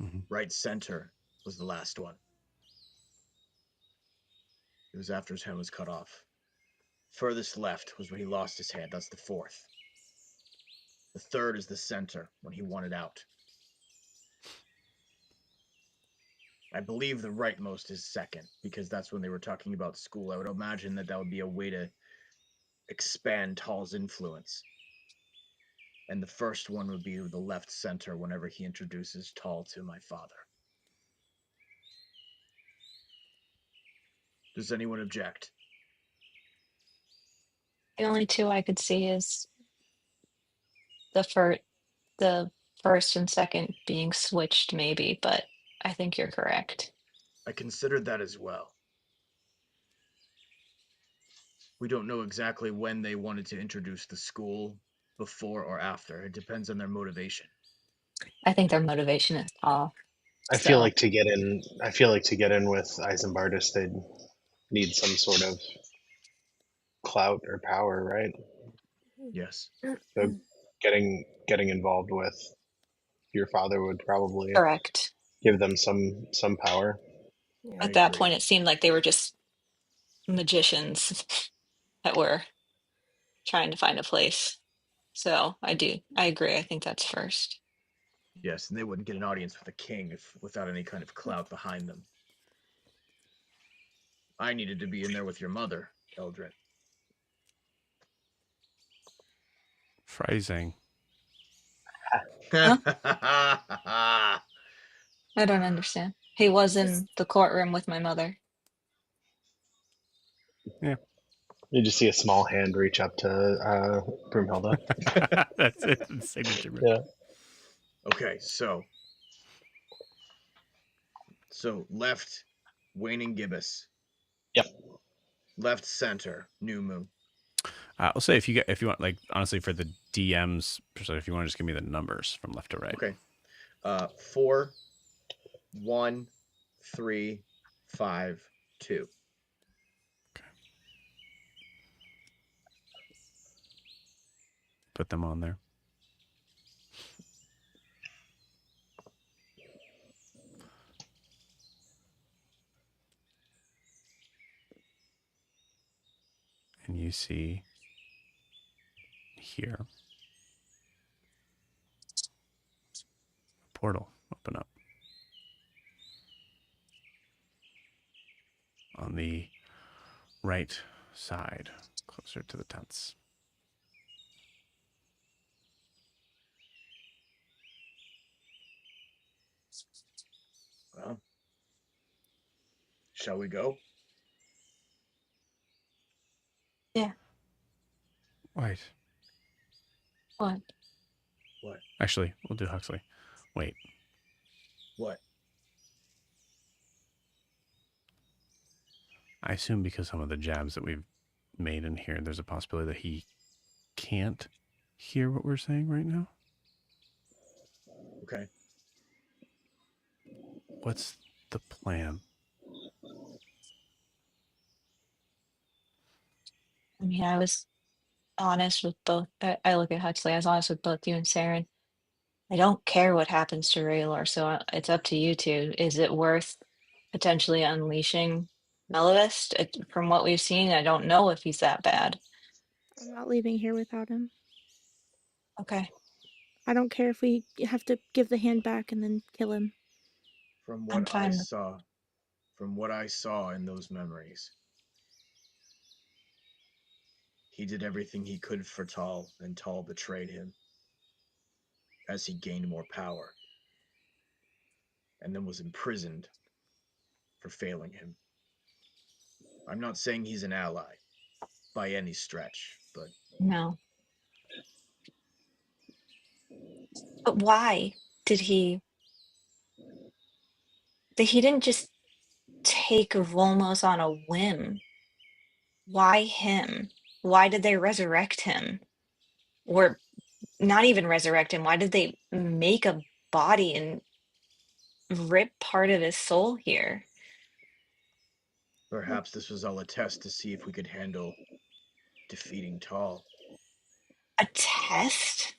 Mm-hmm. Right center was the last one. It was after his head was cut off. Furthest left was when he lost his head. That's the fourth. The third is the center, when he wanted out. I believe the rightmost is second, because that's when they were talking about school. I would imagine that would be a way to expand Tall's influence. And the first one would be the left center whenever he introduces Tall to my father. Does anyone object? The only two I could see is the first and second being switched, maybe, but I think you're correct. I considered that as well. We don't know exactly when they wanted to introduce the school, before or after. It depends on their motivation. I think their motivation is Tall. I feel like to get in with Isambardis, they'd need some sort of clout or power, right? Yes. So getting involved with your father would probably Correct. give them some power. Yeah. At that point, it seemed like they were just magicians that were trying to find a place. So I agree. I think that's first. Yes, and they wouldn't get an audience with a king without any kind of clout behind them. I needed to be in there with your mother, Eldred. Phrasing. Huh? I don't understand. He was in the courtroom with my mother. Yeah. You just see a small hand reach up to Broomhilda. That's it. The signature move. Yeah. Okay, so left, waning gibbous. Yep. Left center, new moon. I'll say if you want, like, honestly, for the DMs, if you want to just give me the numbers from left to right. Okay. 4, 1, 3, 5, 2. Okay. Put them on there. And you see here a portal open up on the right side, closer to the tents. Well, shall we go? Yeah. Wait. What? What? Actually, we'll do Huxley. Wait. What? I assume because some of the jabs that we've made in here, there's a possibility that he can't hear what we're saying right now. Okay. What's the plan? I mean, I was honest with both. I look at Huxley. I was honest with both you and Saren. I don't care what happens to Raylor, so it's up to you two. Is it worth potentially unleashing Melavest? From what we've seen, I don't know if he's that bad. I'm not leaving here without him. Okay. I don't care if we have to give the hand back and then kill him. From I'm what fine. I saw in those memories, he did everything he could for Tal, and Tal betrayed him as he gained more power, and then was imprisoned for failing him. I'm not saying he's an ally by any stretch, but No. But why did he? He didn't just take Volmos on a whim. Why him? Why did they resurrect him? Or not even resurrect him? Why did they make a body and rip part of his soul here? perhaps this was all a test to see if we could handle defeating Tal. A test?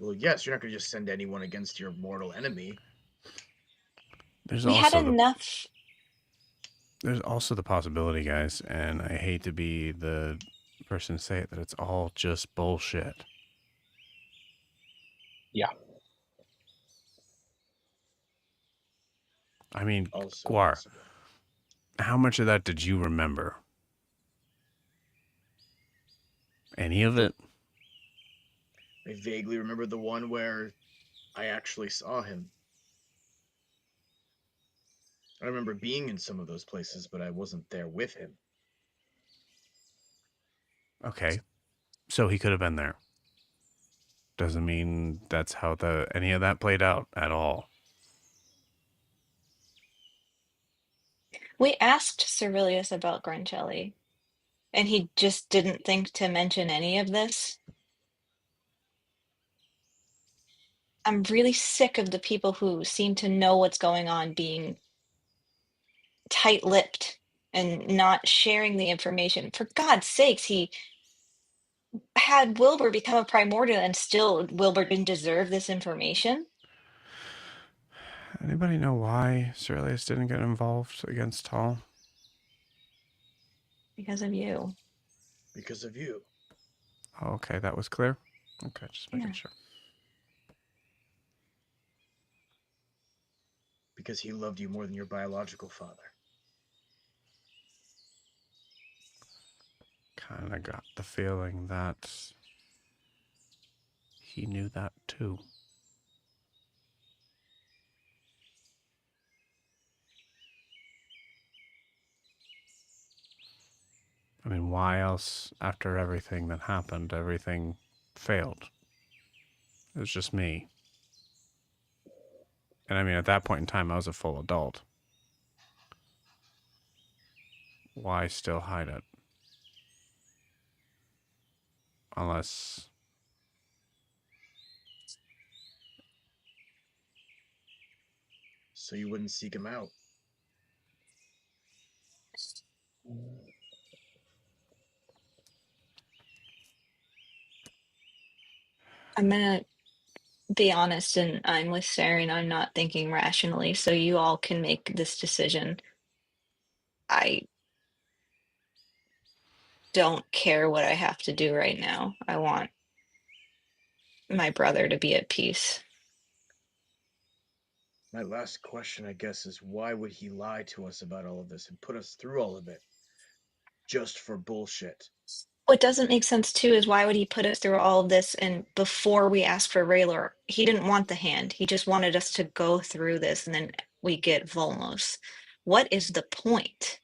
Well, yes, you're not going to just send anyone against your mortal enemy. There's We had also enough. There's also the possibility, guys, and I hate to be the person to say it, that it's all just bullshit. Yeah. I mean, Also Gwar, possible. how much of that did you remember? Any of it? I vaguely remember the one where I actually saw him. I remember being in some of those places, but I wasn't there with him. Okay. So he could have been there. Doesn't mean that's how any of that played out at all. We asked Cerilius about Grancelli, and he just didn't think to mention any of this. I'm really sick of the people who seem to know what's going on being tight-lipped and not sharing the information. For God's sakes, he had Wilbur become a primordial, and still Wilbur didn't deserve this information. Anybody know why Cerilius didn't get involved against Tal? Because of you. Because of you. Oh, okay, that was clear. Okay, just making Yeah. sure. Because he loved you more than your biological father. Kind of got the feeling that he knew that too. I mean, why else, after everything that happened, everything failed? It was just me. And I mean, at that point in time, I was a full adult. Why still hide it? Unless... So you wouldn't seek him out. I'm gonna be honest, and I'm with Saren. I'm not thinking rationally, so you all can make this decision. I don't care what I have to do right now. I want my brother to be at peace. My last question, I guess, is why would he lie to us about all of this and put us through all of it? Just for bullshit. What doesn't make sense too is why would he put us through all of this and before we asked for Raylor, he didn't want the hand. He just wanted us to go through this and then we get Volmos. What is the point?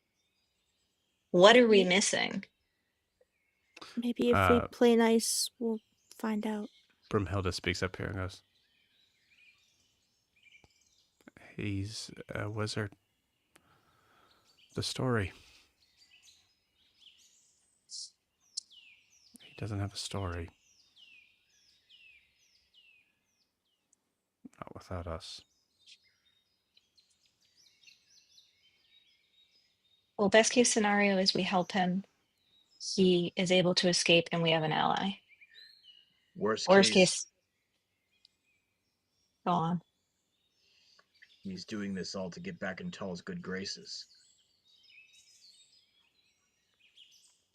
What are we missing? Maybe if we play nice, we'll find out. Brumhilda speaks up here and goes, he's a wizard. The story. He doesn't have a story. Not without us. Well, best case scenario is we help him. He is able to escape and we have an ally. Worst case. Go on. He's doing this all to get back in Tull's good graces.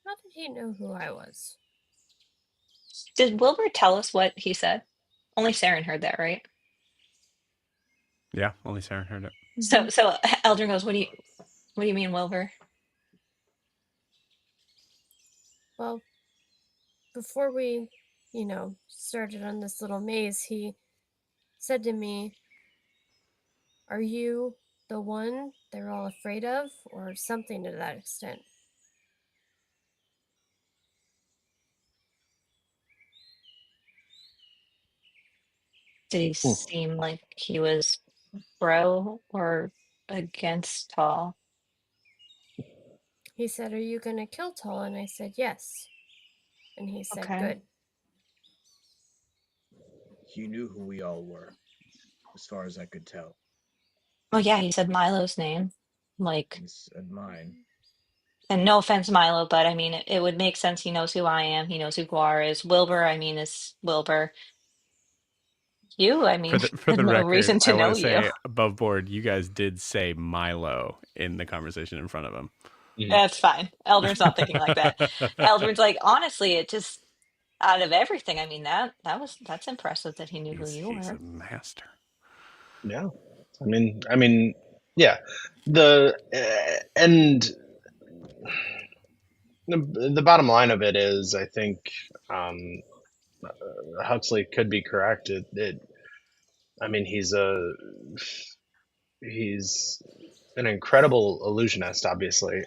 How did he know who I was? Did Wilbur tell us what he said? Only Saren heard that, right? Yeah, only Saren heard it. So Eldrin goes, what do you mean, Wilbur? Well, before we, started on this little maze, he said to me, "Are you the one they're all afraid of?" Or something to that extent. Did he seem like he was pro or against Tall? He said, "Are you going to kill Tull?" And I said, "Yes." And he said, Okay. "Good." He knew who we all were, as far as I could tell. Oh yeah, he said Milo's name. Like, He said mine. and no offense, Milo, but I mean, it would make sense. He knows who I am. He knows who Gwar is. Wilbur, I mean, is Wilbur. You, I mean, For the no record, reason to I want know to you. say above board, you guys did say Milo in the conversation in front of him. That's fine. Eldrin's not thinking like that. Eldrin's like, honestly, it just out of everything. I mean, that's impressive that he knew who you He's were. a master. Yeah, I mean, yeah. And the bottom line of it is, I think Huxley could be correct. I mean, he's an incredible illusionist. Obviously,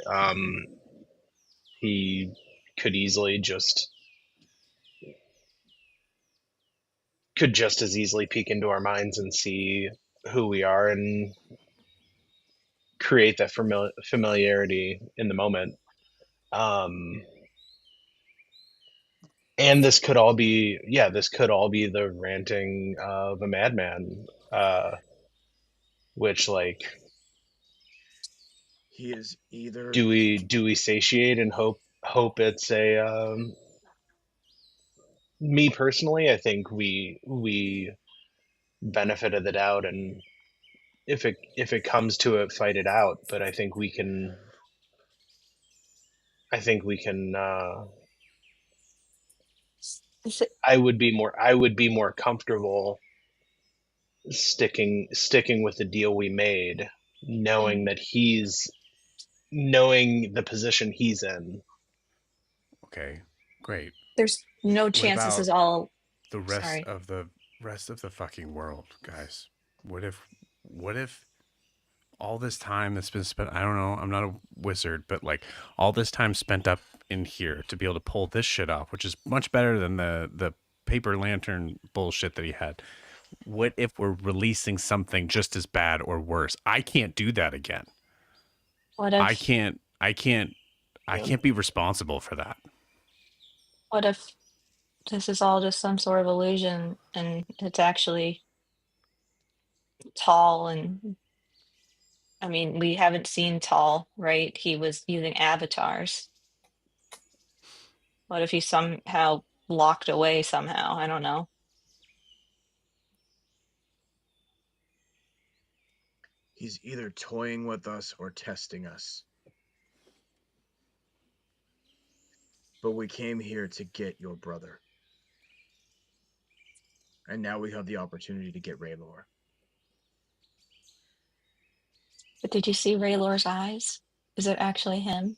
he could just as easily peek into our minds and see who we are and create that familiarity in the moment. And this could all be the ranting of a madman, which, like, He is either. do we satiate and hope it's a me personally, I think we benefit of the doubt, and if it comes to it, fight it out. But I think we can I think we can. Is it, I would be more comfortable sticking with the deal we made, knowing that knowing the position he's in. Okay, great. there's no What chance this about is all. the rest Sorry. of the fucking world, guys? What if all this time that's been spent, I don't know, I'm not a wizard, but like all this time spent up in here to be able to pull this shit off, which is much better than the paper lantern bullshit that he had. What if we're releasing something just as bad or worse? I can't do that again. What I if can't I can't I Yeah. can't be responsible for that. what if this is all just some sort of illusion and it's actually tall and I mean, we haven't seen Tall, right? He was using avatars. What if he's somehow locked away somehow? I don't know. He's either toying with us or testing us. But we came here to get your brother. And now we have the opportunity to get Raylor. But did you see Raylor's eyes? Is it actually him?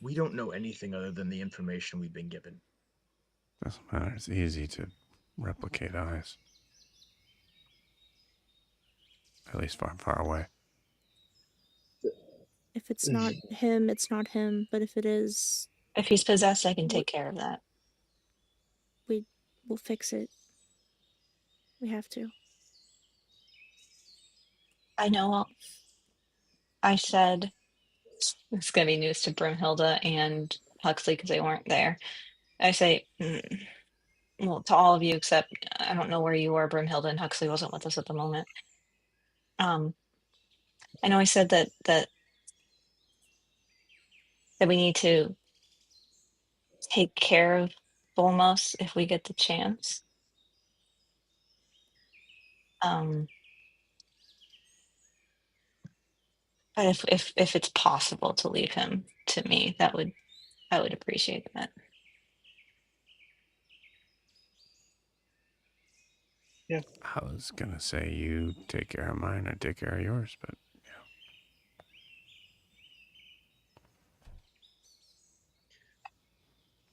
We don't know anything other than the information we've been given. Doesn't matter. It's easy to replicate eyes. At least far away. If it's not him, it's not him. But if it is, If he's possessed, I can What- take care of that. we'll fix it. We have to. I know I said it's going to be news to Brimhilda and Huxley because they weren't there. I say, well, to all of you except I don't know where you were. Brimhilda and Huxley wasn't with us at the moment. I know I said that we need to take care of Volmos if we get the chance. But if it's possible to leave him to me, I would appreciate that. Yeah. I was gonna say you take care of mine, I take care of yours, but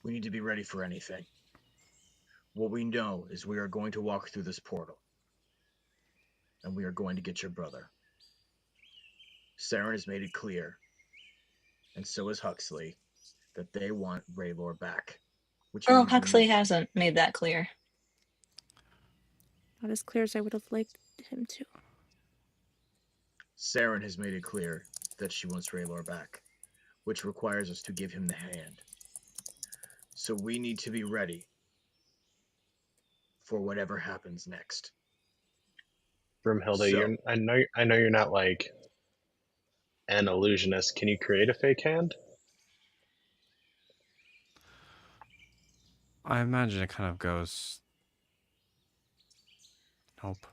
We need to be ready for anything. What we know is we are going to walk through this portal. And we are going to get your brother. Saren has made it clear, and so has Huxley, that they want Raylor back. Which Girl, means Huxley hasn't made that clear. Not as clear as I would have liked him to. Saren has made it clear that she wants Raylor back, which requires us to give him the hand. So we need to be ready for whatever happens next. Brimhilda, I know you're not like an illusionist. Can you create a fake hand? I imagine it kind of goes. Nope.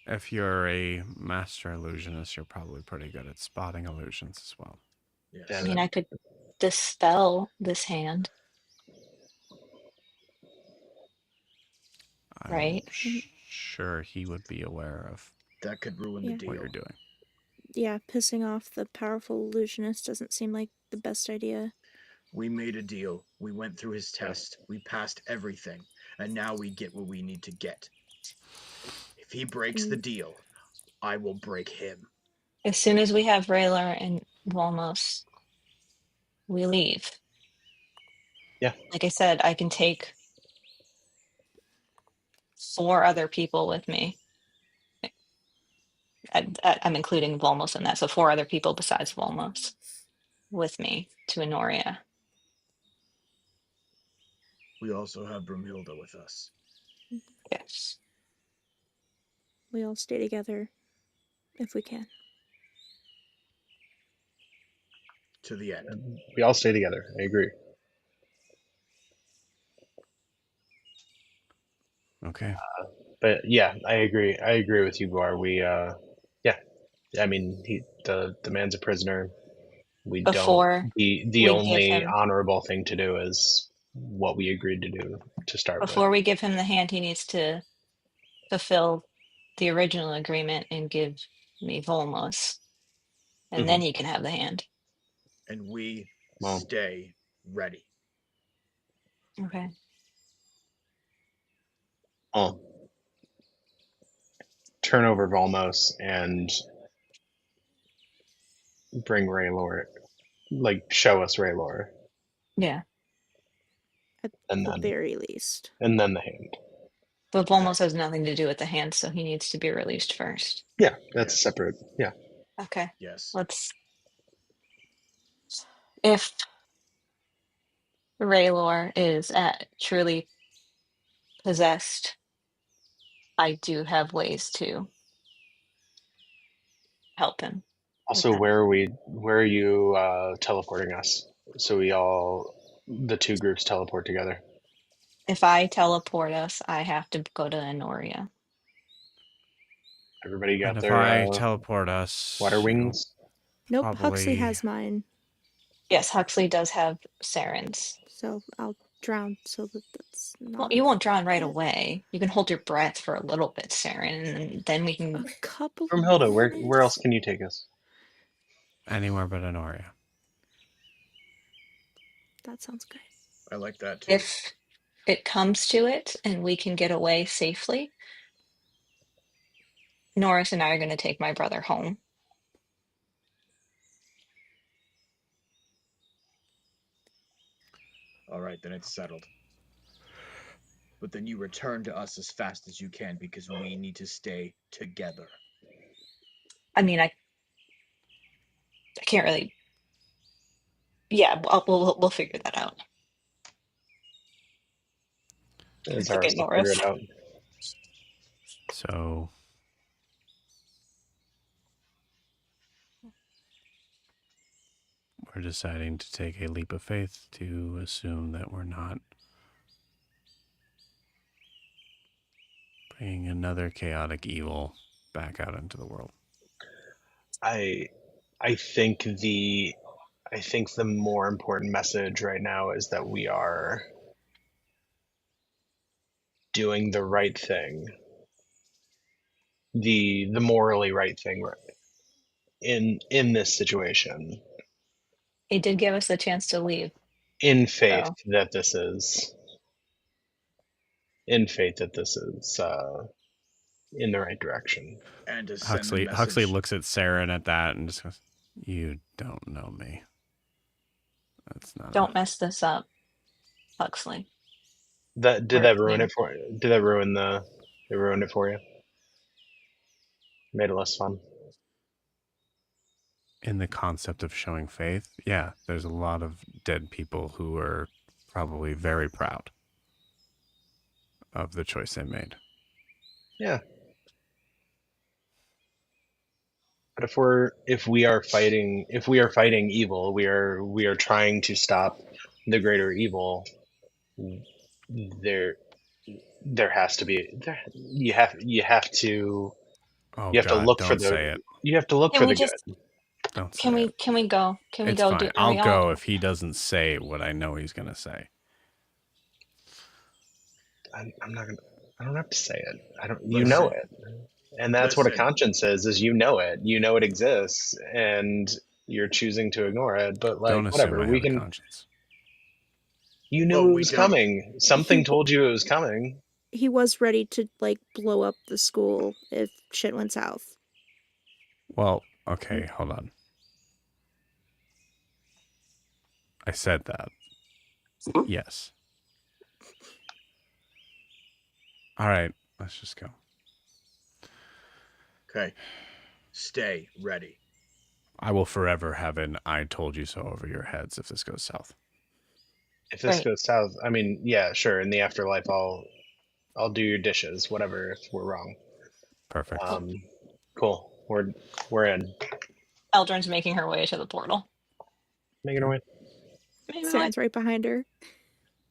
If you're a master illusionist, you're probably pretty good at spotting illusions as well. Yes. I mean, I could dispel this hand, I'm right? sure he would be aware of That could ruin the deal. what you're doing. Yeah, pissing off the powerful illusionist doesn't seem like the best idea. We made a deal. We went through his test. We passed everything. And now we get what we need to get. If he breaks the deal, I will break him. As soon as we have Raylar and Volmos, we leave. Yeah. Like I said, I can take 4 other people with me. I'm including Volmos in that, so 4 other people besides Volmos with me to Honoria. We also have Brumhilda with us. Yes. We all stay together if we can. To the end. We all stay together. I agree. Okay. But yeah, I agree. I agree with you, Gwar. We, yeah. I mean, the man's a prisoner. We Before don't. The we give only him honorable thing to do is what we agreed to do to start with. before we give him the hand, he needs to fulfill the original agreement and give me Volmos, and then he can have the hand. And we Well, stay ready. Okay. I'll turn over Volmos and bring Raylor, like show us Raylor, Yeah. At and the then very least. and then the hand. But Volmos has nothing to do with the hand, so he needs to be released first. Yeah, that's separate. Yeah. Okay. Yes. Let's. If Raylor is truly possessed, I do have ways to help him. Also, Okay. where are you teleporting us? So the two groups teleport together. If I teleport us, I have to go to Anoria. Everybody got And if their I teleport us, water wings? Nope, Probably- Huxley has mine, Yes, Huxley does have Saren's. so I'll drown so that that's not. Well, you won't drown right away. You can hold your breath for a little bit, Saren, and then we A can. couple. From Hilda, where minutes. else can you take us? anywhere but Anoria. That sounds good. I like that too. If it comes to it and we can get away safely, Norris and I are going to take my brother home. All right, then it's settled. But then you return to us as fast as you can because we need to stay together. I mean, I can't really. Yeah, we'll figure that out. It's Okay, ours to figure Norris. it out. So we're deciding to take a leap of faith to assume that we're not bringing another chaotic evil back out into the world. I think the more important message right now is that we are doing the right thing, the morally right thing in this situation, He did give us a chance to leave. in faith So. that this is in the right direction. And to send Huxley the message. looks at Saren at that and just goes, "You don't know me. That's not. Don't mess this up, Huxley. Did We're a that ruin team. it for? Did that ruin the? It ruined it for you. Made it less fun. In the concept of showing faith, yeah, there's a lot of dead people who are probably very proud of the choice they made. Yeah. But if we are fighting evil, we are trying to stop the greater evil. There has to be you have to Oh, you have to God, look don't for say it. you have to look Can for we the just? good. Don't say Can we? it. Can we go? Can we It's go? fine. Are we I'll all? go if he doesn't say what I know he's going to say. I'm not gonna. I don't have to say it. I don't. You Listen. know it, and that's what a Listen. conscience is you know it. You know it exists, and you're choosing to ignore it. But like Don't assume whatever, I we have a can. conscience. You knew Well, it we was don't. coming. Something told you it was coming. He was ready to like blow up the school if shit went south. Well, okay, hold on. I said that. Yes. All right, let's just go. Okay. Stay ready. I will forever have an "I told you so" over your heads if this goes south. If this Right. goes south, I mean, yeah, sure. In the afterlife, I'll do your dishes, whatever. If we're wrong, Perfect. cool. We're in. Eldrin's making her way to the portal. Making our way. Saren's right behind her.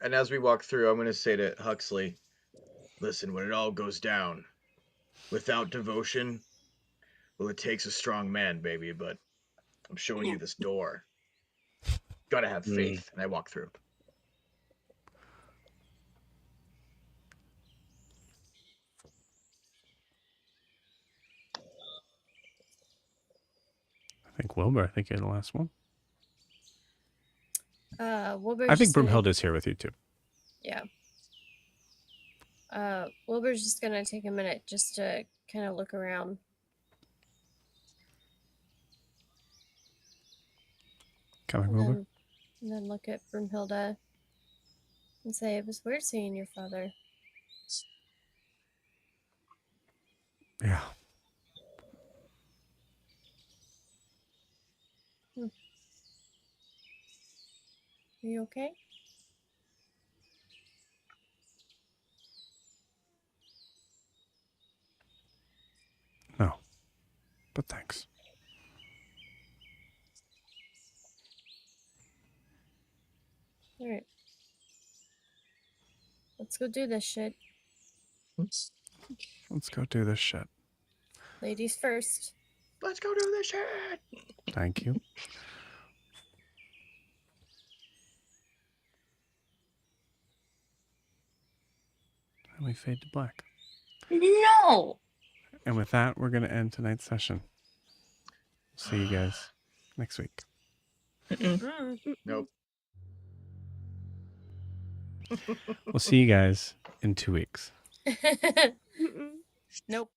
And as we walk through, I'm going to say to Huxley, listen, when it all goes down, without devotion, well, it takes a strong man, baby, but I'm showing you this door. Gotta have faith. And I walk through. I think Wilbur, I think you're the last one. Wilbur's I think just gonna- Broomhilda's here with you too. Yeah. Wilbur's just gonna take a minute just to kind of look around. Coming, Wilbur. And then look at Broomhilda and say, it was weird seeing your father. Yeah. Are you okay? No. But thanks. All right. Let's go do this shit. Let's go do this shit. Ladies first. Let's go do this shit. Thank you. And we fade to black. No! And with that, we're going to end tonight's session. See you guys next week. Nope. We'll see you guys in 2 weeks. Nope.